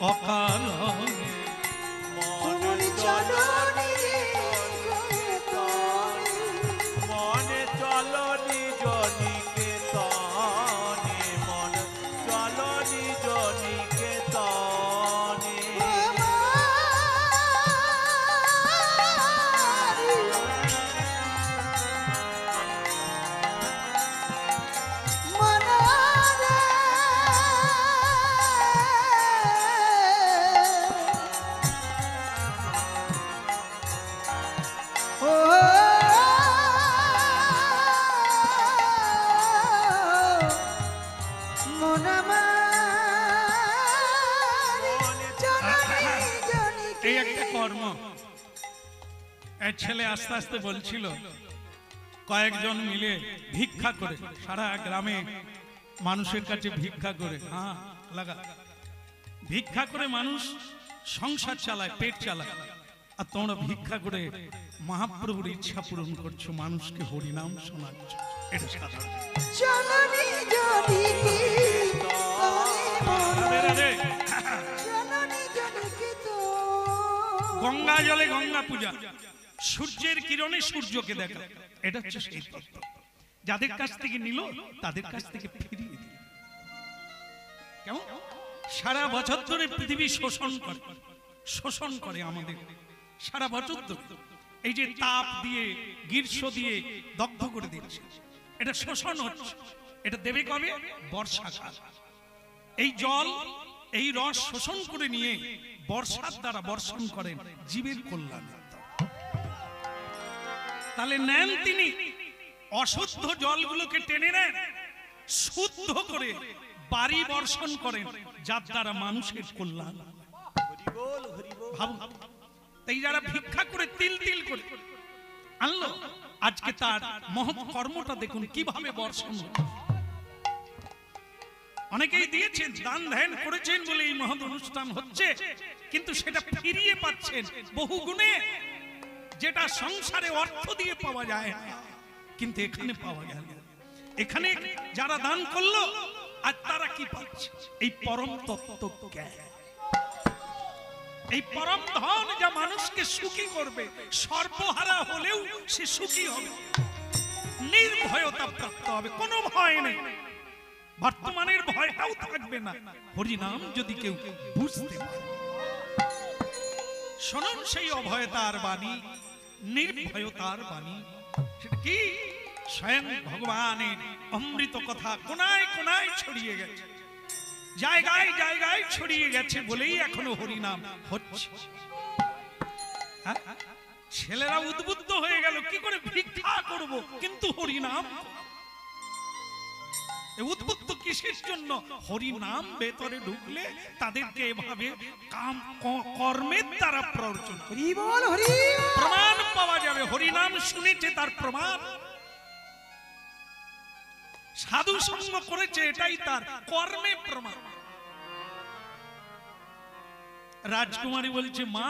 অকারণে? তোমার চলনি তনে, মনে চলনি জনিকে তনে, মন চলনি জনিকে তনে। এই একটা কর্ম। এক ছেলে আস্তে আস্তে বলছিল, কয়েকজন মিলে ভিক্ষা করে, সারা গ্রামে মানুষের কাছে ভিক্ষা করে, হ্যাঁ লাগা, ভিক্ষা করে মানুষ সংসার চালায়, পেট চালায়। আর তোমরা ভিক্ষা করে মহাপ্রভুর ইচ্ছা পূরণ করছো, মানুষকে হরিনাম শোনাচ্ছ। এটা সাধারণ। চলনি জনকে রাধে রাধে। চলনি জনকে তো। গঙ্গা জলে গঙ্গা পূজা, সূর্যের কিরণে সূর্যকে দেখা, এটা হচ্ছে সেই তত্ত্ব। যাদের কাছ থেকে নিল তাদের কাছ থেকে ফিরিয়ে দিল। কেমন? সারা বছর ধরে পৃথিবী শোষণ করে, শোষণ করে আমাদের সারা বছর ধরে। এই যে তাপ দিয়ে গ্রীষ্ম দিয়ে দগ্ধ করে দিচ্ছে, এটা শোষণ হচ্ছে। এটা দেবে কবে? বর্ষাকাল। এই জল এই রস শোষণ করে নিয়ে বর্ষার দ্বারা বর্ষণ করেন জীবের কল্যাণ। তাহলে নেন তিনি অশুদ্ধ জলগুলোকে টেনে নেন, শুদ্ধ করে বাড়ি বর্ষণ করেন, যার দ্বারা মানুষের কল্যাণ। ভাবুন, তাই যারা ভিক্ষা করে তিল তিল করে আনলো, আজকে তার মহৎ কর্মটা দেখুন কিভাবে বর্ষণ হচ্ছে। অনেকেই দিয়েছেন, দান ধ্যান করেছেন বলে এই মহৎ অনুষ্ঠান হচ্ছে, কিন্তু সেটা ফিরিয়ে পাচ্ছেন বহু গুণে, যেটা সংসারে অর্থ দিয়ে পাওয়া যায় না, কিন্তু এখানে পাওয়া যায় না। এখানে যারা দান করলো আর তারা কি পাচ্ছে? এই পরম তত্ত্ব জ্ঞান, এই পরম ধন যা মানুষকে সুখী করবে। সর্বহারা হলেও সে সুখী হবে, নির্ভয়তা প্রাপ্ত হবে, কোনো ভয় নেই। বর্তমানের ভয়টাও থাকবে না হরিনাম যদি কেউ বুঝতে পারে। শুনুন সেই অভয়তার বাণী, নির্ভয়তার বাণী। সেটা কি? স্বয়ং ভগবানের অমৃত কথা কোনায় কোনায় ছড়িয়ে গেছে, জায়গায় জায়গায় ছড়িয়ে গেছে বলেই এখনো হরিনাম হচ্ছে। ছেলেরা উদ্বুদ্ধ হয়ে গেল, কি করে ভিক্ষা করব কিন্তু হরিনাম। উদ্বুদ্ধ কিসের জন্য? হরিনাম ভেতরে ঢুকলে তাদেরকে এভাবে কাম কর্মের দ্বারা প্ররোচনা, প্রমাণ পাওয়া যাবে। হরিনাম শুনেছে তার প্রমাণ, সাধু সঙ্গ করেছে এটাই তার কর্মে প্রমাণ। রাজকুমারী বলছে, মা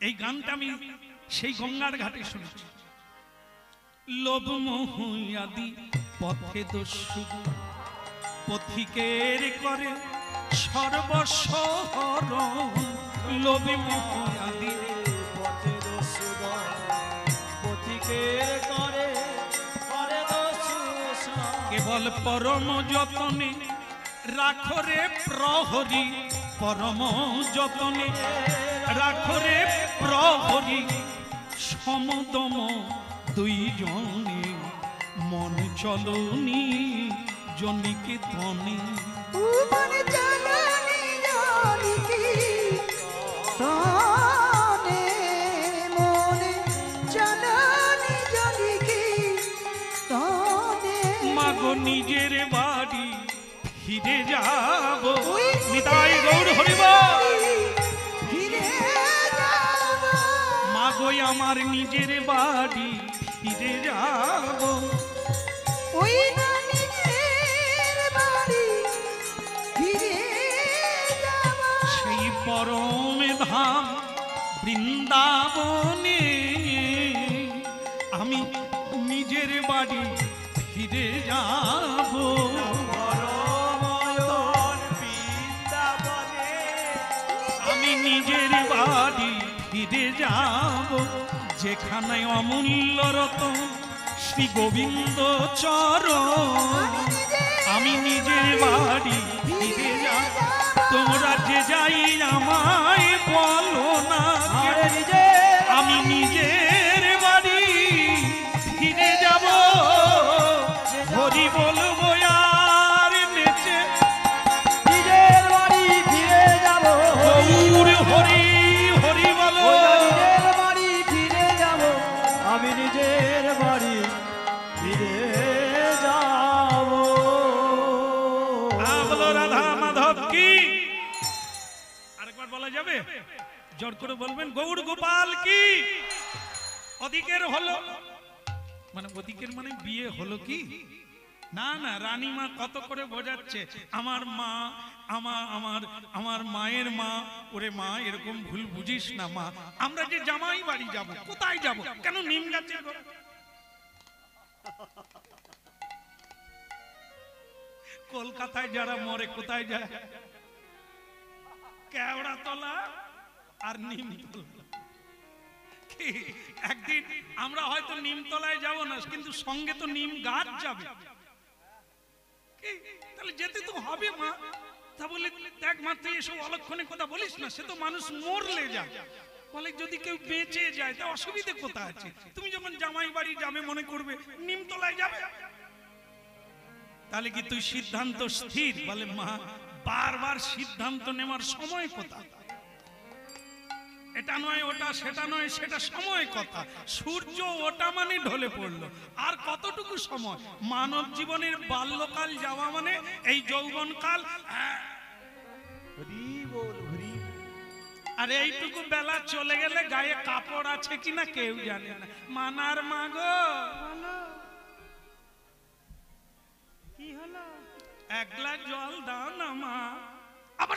এই গানটা আমি সেই গঙ্গার ঘাটে শুনেছি। লোভ মোহ আদি পথে দস্যু পথিকের করে সর্বস্ব হরণ। লোভ মোহ আদি পথে দস্যু পথিকের করে দস্যু। কেবল পরম যতনে রাখরে প্রহরী, পরম যতনে রাখরে প্রহরী। সমদম দুইজনে মন চলনি জনিকে ধনে। মন চলনি জনিকে ধনে, মনে চলনি জনিকে ধনে। মাগো নিজের বাড়ি ফিরে যাব, নিতাই গৌর হরিব। মাগো আমার নিজের বাড়ি ফিরে যাব, ওই নিজের বাড়ি ফিরে যাব। সেই পরম ধাম বৃন্দাবনে আমি নিজের বাড়ি ফিরে যাব। আমি নিজের বাড়ি ফিরে যাব, যেখানে অমূল্য রতন শ্রী গোবিন্দ চরণ। আমি নিজের বাড়ি ফিরে যাব, তোমরা যে যাই আমায় বলো না, আমি নিজের বাড়ি ফিরে যাব। হরি বলবো আর নেচে নিজের বাড়ি ফিরে যাব। গৌর হরি হরি বলো। নিজের বাড়ি ফিরে যাব, আমি নিজের বাড়ি ফিরে যাব। বলো রাধা মাধব কি। আরেকবার বলা যাবে? জোর করে বলবেন, গৌর গোপাল কি। অধিকের হলো মানে, অধিকের মানে বিয়ে হলো কি না, না রানীমা কত করে বোঝাচ্ছে, আমার মা আমার মায়ের মা। ওরে মা, এরকম ভুল বুঝিস না মা, আমরা যে জামাই বাড়ি যাব। কোথায় যাব? কেন? নিম গাছে। কলকাতায় যারা মরে কোথায় যায়? কেওড়াতলা আর নিমতলা। একদিন আমরা হয়তো নিমতলায় যাব না, কিন্তু সঙ্গে তো নিম গাছ যাবে। তাহলে যেতে তো হবে মা। তা বলে দেখ মা, তুই এসব অলক্ষণে কথা বলিস না, সে তো মানুষ মরলে যায়। বলে যদি কেউ বেঁচে যায় তা অসুবিধে কোথায় আছে? তুমি যখন জামাই বাড়ি যাবে মনে করবে নিমতলায় যাবে, তাহলে কি তুই সিদ্ধান্ত স্থির? বলে মা বারবার সিদ্ধান্ত নেওয়ার সময় কোথায়? এটা নয় ওটা, সেটা নয় সেটা, সময় কথা। সূর্য ওটা মানে ঢলে পড়লো, আর কতটুকু সময়? মানব জীবনের বাল্যকাল যাওয়া মানে এই যৌবনকাল, হরি বল হরি। আর এইটুকু বেলা চলে গেলে গায়ে কাপড় আছে কিনা কেউ জানে না। মানার মাগো কি হলো? এক গ্লাস জল দাও না মা। আবার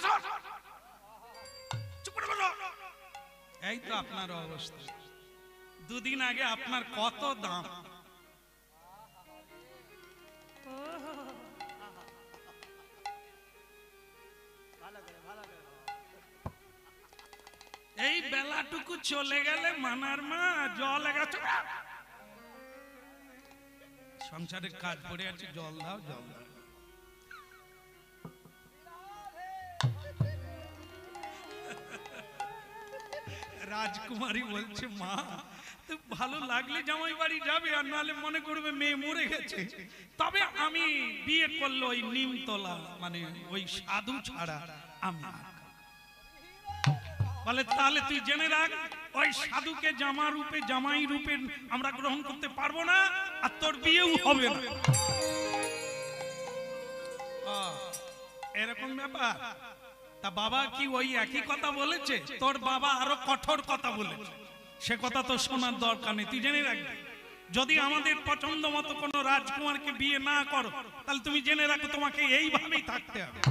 চুপ করে বসো। এই তো আপনার অবস্থা। দুদিন আগে আপনার কত দাম, এই বেলাটুকু চলে গেলে মানার মা জল এগাছ, সংসারের কাজ পড়ে আছে, জল দাও জল দাও। রাজকুমারী বলছে মা তো ভালো লাগলে জামাই বাড়ি যাবে, আর নাহলে মনে করবে মেয়ে মরে গেছে। তবে আমি বিয়ে করলে ওই নিমতলা মানে ওই সাধু ছাড়া আমি। বলে তাহলে তুই জেনে রাখ ওই সাধুকে জামা রূপে জামাই রূপে আমরা গ্রহণ করতে পারবো না, আর তোর বিয়েও হবে না। এরকম ব্যাপার। তা বাবা কি ওই একই কথা বলেছে? তোর বাবা আরো কঠোর কথা বলেছে, সে কথা তো শোনার দরকার নেই। তুই জেনে রাখবি যদি আমাদের পছন্দ মতো কোনো রাজকুমারকে বিয়ে না করো, তাহলে তুমি জেনে রাখো তোমাকে এইভাবেই থাকতে হবে।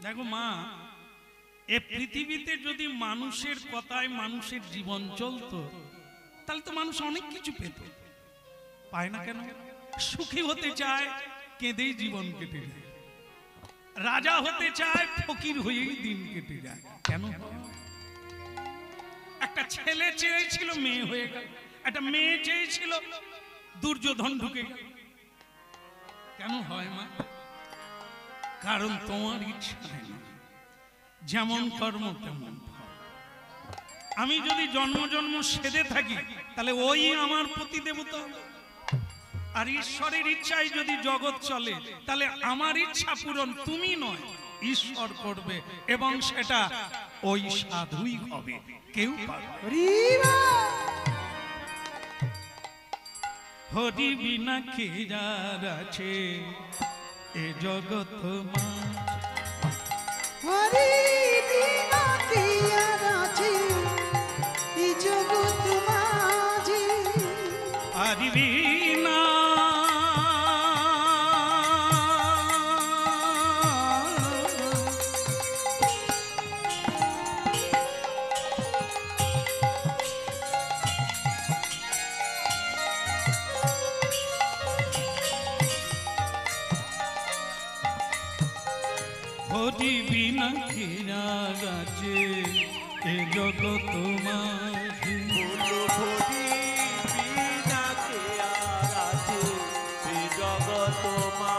দেখো মা, এ পৃথিবীতে যদি মানুষের কথায় মানুষের জীবন চলতো, তাহলে তো মানুষ অনেক কিছু পেত। পায় না কেন? সুখী হতে চায়, কেঁদেই জীবন কেটে যায়। রাজা হতে চায়, ফকির হয়েই দিন কেটে যায়। কেন? একটা ছেলে চেয়েছিল, মেয়ে হয়ে গেল। একটা মেয়ে চেয়েছিল, দুর্যোধন ঢুকে গেল। কেন হয় মা? কারণ তোমার ইচ্ছা নেই। যেমন কর্ম তেমন ফল। আমি যদি জন্ম জন্ম সেদে থাকি, তাহলে ওই আমার প্রতিদেবতা। আর ঈশ্বরের ইচ্ছায় যদি জগৎ চলে, তাহলে আমার ইচ্ছা পূরণ তুমি নয় ঈশ্বর করবে, এবং সেটা ওই সাধুই হবে, কেউ পারবে। হরি বিনা কে যার আছে এ জগৎ মা, হরি বিনা কি আর আছে এই জগৎ মাঝে? হরি বিনা হরি বিনা কে যার আছে এ জগৎ মাঝে। বলো হরি বিনা কে আর আছে এই জগৎ মা।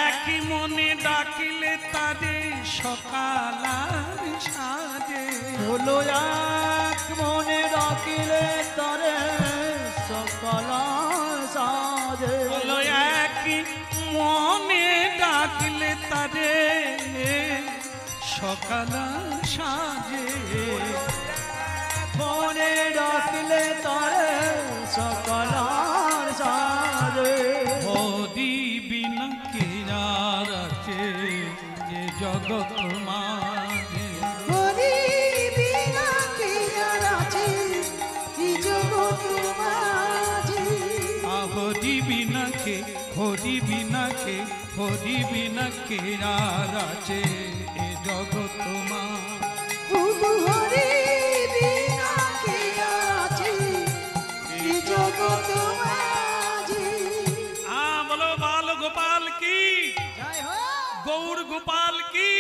একই মনে ডাকিলে তাদের সকাল আর সাজে। হলো এক মনে ডাকিলে তরে সকল সাজে। হলো একই মনে ডাকিলে তাদের সকাল সাজে। মনে ডাকিলে তরে সকল সাজে। হরি বিনা কে আর আছে যে জগৎ মাঝে। হরি বিনা কি আর আছে এই জগৎ মাঝে? হরি বিনা কে, হরি বিনা কে, হরি বিনা কে আর আছে এ জগৎ মা। প্রভু হরি বিনা কি আর আছে এই জগৎ মাঝে? বলো বাল গোপাল কি, জয় হো। গৌর গোপাল কি,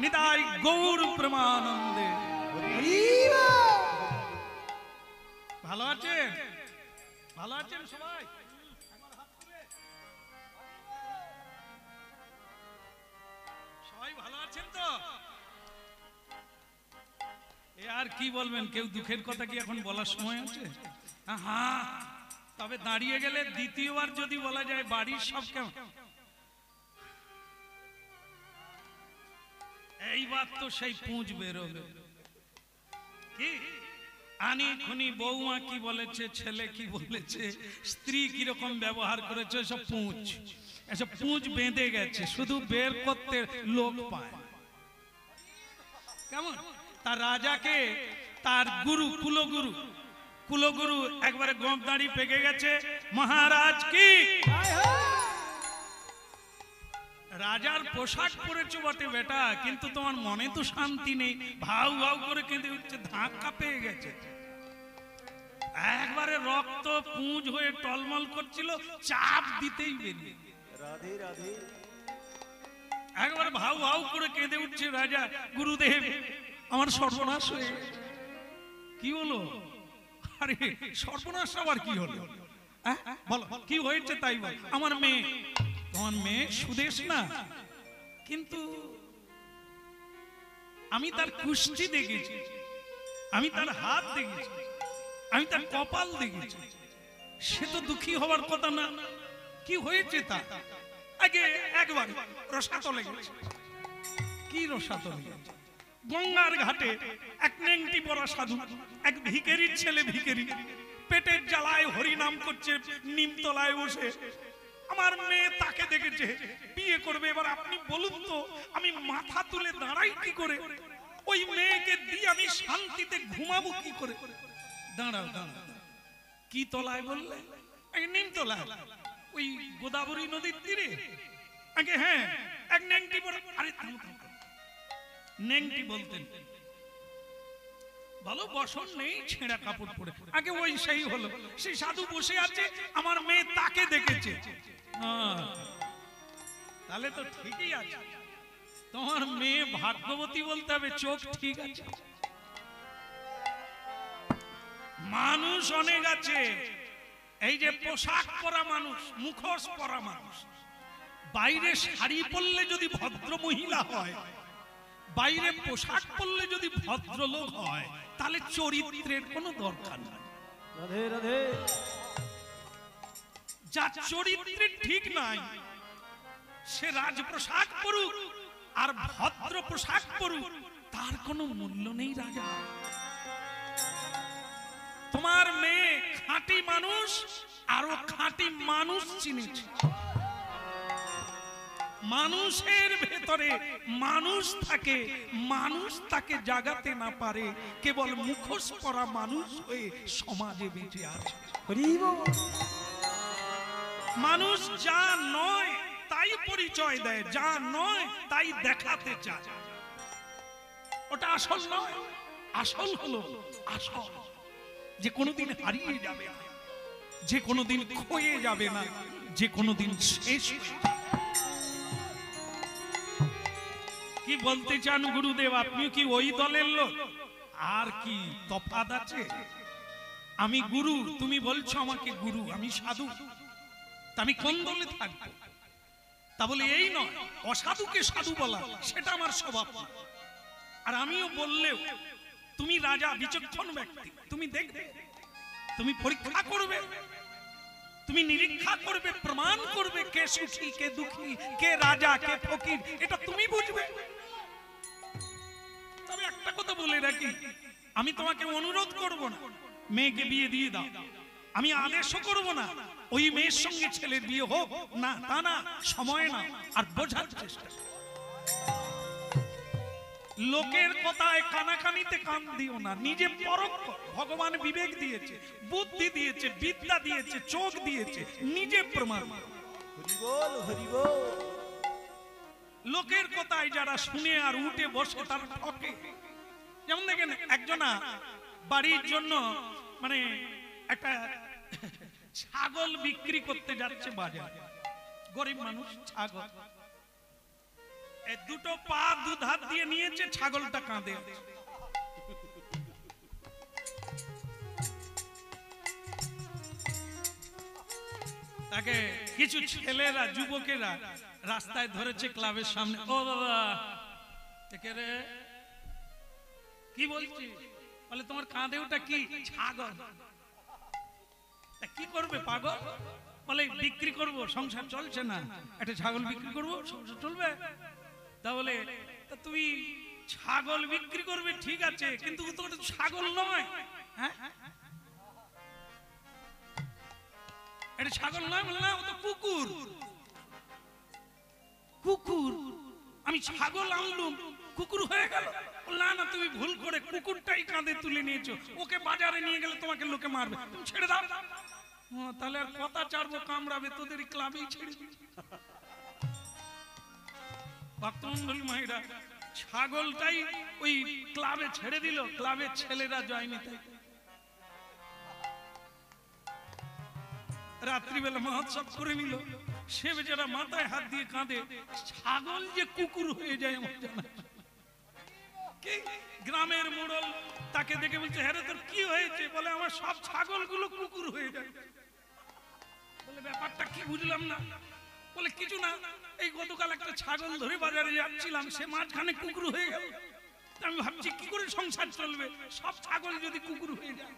নিতাই গৌর প্রেমানন্দে। হরি বল। ভালো আছেন? ভালো আছেন সবাই? সবাই ভালো আছেন তো? এ আর কি বলবেন, কেউ দুঃখের কথা কি এখন বলার সময় আছে? হ্যাঁ, তবে দাঁড়িয়ে গেলে দ্বিতীয়বার যদি বলা যায় বাড়ির সব কেমন, এইবার তো সেই পুঁজ বেরোবে। কি আনি খুনি বৌমা কি বলেছে, ছেলে কি বলেছে, স্ত্রী কিরকম ব্যবহার করেছে, সব পুঁজ, এসব পুঁজ বেঁধে গেছে, শুধু বের করতে লোক পায়। কেমন তার রাজাকে তার গুরু কুলগুরু একবারে গোপ দাঁড়ি পেকে গেছে, মহারাজ কি রাজার পোশাক পরেছো বটে বেটা, কিন্তু তোমার মনে তো শান্তি নেই, ভাউ ভাউ করে কেঁদে উঠছে, ধাক্কা পেয়ে গেছে, একবারে রক্ত পুঁজ হয়ে টলমল করছিল, চাপ দিতেই বেরিয়ে রাধে রাধে। একবার ভাউ ভাউ করে কেঁদে উঠছে রাজা, গুরুদেব আমার সর্বনাশ হয়ে গেছে। কি হলো? আরে সর্বনাশ আবার কি হলো? বলো কি হয়েছে তাই বল। আমার মেয়ে, তোমার মেয়ে সুদেশ না, কিন্তু আমি তার কুষ্টি দেখেছি, আমি তার হাত দেখেছি, আমি তার কপাল দেখেছি, সে তো দুঃখী হওয়ার কথা না। কি হয়েছে তা? আগে একবার রসাতলে গেছে। কি রসাতলে গেছে? গঙ্গার ঘাটে এক নেংটি পরা সাধু, এক ভিখারির ছেলে, ভিখারি পেটের জ্বালায় হরি নাম করছে নিমতলায় বসে। আমার মেয়ে তাকে দেখেছে, বিয়ে করবে। এবার আপনি বলুন তো, আমি মাথা তুলে দাঁড়াই কি করে? ওই মেয়েকে দিয়ে আমি শান্তিতে ঘুমাবো কি করে? দাঁড়াও দাঁড়াও, কি তলায় বললে? নিমতলায়, ওই গোদাবরী নদীর তীরে। আগে হ্যাঁ, এক নেংটি পরা, আরে নেংটি বলতেন, ভালো বসন নেই, ছেঁড়া কাপড় পরে। আগে ওই সেই হলো, সেই সাধু বসে আছে, আমার মেয়ে তাকে দেখেছে। তাহলে তো ঠিকই আছে, তোমার মেয়ে ভাগ্যবতী বলতে হবে, চোখ ঠিক আছে। মানুষ অনেক আছে, এই যে পোশাক পরা মানুষ, মুখোশ পরা মানুষ, বাইরে শাড়ি পরলে যদি ভদ্র মহিলা হয়, বাইরে পোশাক পরলে যদি ভদ্রলোক হয়, তাহলে চরিত্রের কোনো দরকার নাই। রাধে রাধে। যা চরিত্রে ঠিক নাই, সে রাজপ্রসাদ পরুক আর ভদ্র পোশাক পরুক, তার কোনো মূল্য নেই রাজা। তোমার মেয়ে খাঁটি মানুষ, আরো খাঁটি মানুষ চিনেছে। মানুষের ভেতরে মানুষ থাকে, মানুষ তাকে জাগাতে না পারে, কেবল মুখোশ পরা মানুষ হয়ে সমাজে বেঁচে আছে। মানুষ যা নয় তাই পরিচয় দেয়, যা নয় তাই দেখাতে চায়, ওটা আসল নয়। আসল হলো আসল, যে কোনোদিন হারিয়ে যাবে না, যে কোনোদিন ক্ষয়ে যাবে না, যে কোনোদিন শেষ হয়ে যাবে। কি বলতে চান গুরুদেব? আপনি কি ওই দলের লোক? আর কি তফাৎ আছে? আমি গুরু, তুমি বলছো আমাকে গুরু, আমি সাধু, তা আমি কোন দলে থাকবো? তা বলে এই নয় অসাধুকে সাধু বলা, সেটা আমার স্বভাব না। আর আমিও বললেও তুমি রাজা, বিচক্ষণ ব্যক্তি, তুমি দেখবে, তুমি পরীক্ষা করবে, তুমি নিরীক্ষা করবে, প্রমাণ করবে কে সুখী কে দুঃখী, কে রাজা কে ফকির, এটা তুমি বুঝবে। তবে একটা কথা বলে রাখি, আমি তোমাকে অনুরোধ করব না মেয়েকে বিয়ে দিয়ে দাও, আমি আদেশও করব না ওই মেয়ের সঙ্গে ছেলের বিয়ে হোক না, তা না, সময় না, আর বোঝার চেষ্টা। লোকের কথায় কানাকানিতে কান দিও না, নিজে পরখ করো। ভগবান বিবেক দিয়েছে, বুদ্ধি দিয়েছে, বিদ্যা দিয়েছে, চোখ দিয়েছে, নিজে প্রমাণ করো। হরি বল হরি বল। লোকের কথায় যারা শুনে আর উঠে বসে তারা ঠকে। যেমন দেখেন, একজনা বাড়ির জন্য মানে একটা ছাগল বিক্রি করতে যাচ্ছে বাজারে, গরিব মানুষ, ছাগল দুটো পা দুধ হাত দিয়ে নিয়েছে, ছাগলটা কাঁদে। তাকে কিছু ছেলেরা, যুবকেরা রাস্তায় ধরেছে ক্লাবের সামনে। ও বাবা, কে রে? কি বলছি? বলে তোমার কাঁধে ওটা কি? ছাগল। তা কি করবে পাগল? বলে বিক্রি করব, সংসার চলছে না, একটা ছাগল বিক্রি করব, সংসার চলবে। তাহলে তা তুমি ছাগল বিক্রি করবে ঠিক আছে, কিন্তু তোমার তো ছাগল নয়। হ্যাঁ, এটা ছাগল নয়। বলে না, ও তো কুকুর। কুকুর? আমি ছাগল আনলুম, কুকুর হয়ে গেল? না না, তুমি ভুল করে কুকুরটাই কাঁধে তুলে নিয়েছো, ওকে বাজারে নিয়ে গেলে তোমাকে লোকে মারবে, তুমি ছেড়ে দাও। তাহলে আর কথা চারবো, কামড়াবে, তোদের ক্লাবেই ছেড়ে দিই। ভক্তমন্ডলী মায়েরা, ছাগলটাই ওই ক্লাবে ছেড়ে দিল, ক্লাবের ছেলেরা যায়নি। তাই রাত্রিবেলা মহোৎসব করে নিল, সে বেচারা মাথায় হাত দিয়ে কাঁদে, ছাগল যে কুকুর হয়ে যায় আমার জানা। গ্রামের মোড়ল তাকে দেখে বলছে, হ্যাঁ রে, তোর কি হয়েছে? বলে আমার সব ছাগলগুলো কুকুর হয়ে যায়। বলে ব্যাপারটা কি বুঝলাম না। বলে কিছু না, এই গতকাল একটা ছাগল ধরে বাজারে যাচ্ছিলাম, সে মাঝখানে কুকুর হয়ে গেল। আমি ভাবছি কি করে সংসার চলবে, সব ছাগল যদি কুকুর হয়ে যায়।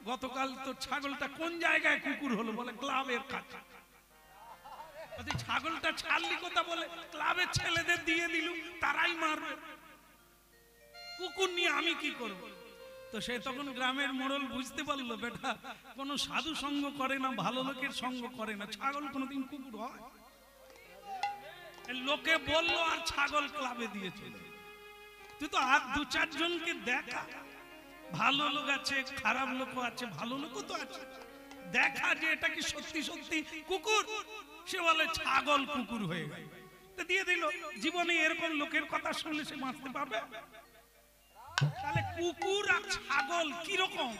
গতকাল তো ছাগলটা কোন জায়গায় কুকুর হলো? বলে ক্লাবের কাছে। ছাগলটা ছাড়লি কথা? বলে ক্লাবের ছেলেদের দিয়ে দিল, তারাই মারবে, কুকুর নিয়ে আমি কি করব? তো সে তখন গ্রামের মোড়ল বুঝতে পারলো, বেটা কোন সাধু সঙ্গ করে না, ভালো লোকের সঙ্গ করে না, ছাগল কোনদিন কুকুর হয়? লোকে বললো আর ছাগল ক্লাবে দিয়েছে। তুই তো আর দু চারজনকে দেখা, ভালো লোক আছে, খারাপ লোক আছে, ভালো লোকও তো আছে, দেখা যে এটা কি সত্যি সত্যি কুকুর। সে বলে ছাগল কুকুর হয়ে গেল, দিয়ে দিল। জীবনে এরকম লোকের কথা শুনলে সে মারতে পারবে? তাহলে কুকুর আর ছাগল কি রকম,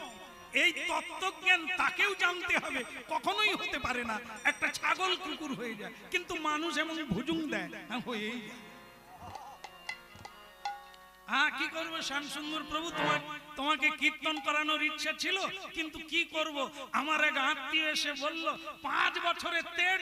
এই তত্ত্বজ্ঞান তাকেও জানতে হবে। কখনোই হতে পারে না একটা ছাগল কুকুর হয়ে যায়, কিন্তু মানুষ এমন ভুজুং দেয়, হয়েই যায়। হ্যাঁ, কি করবো শ্যামসুন্দর প্রভু, তোমাকে কীর্তন করানোর ইচ্ছা ছিল, কিন্তু কি করব, আমার এক আত্মীয় এসে বলল 5 বছরের তেল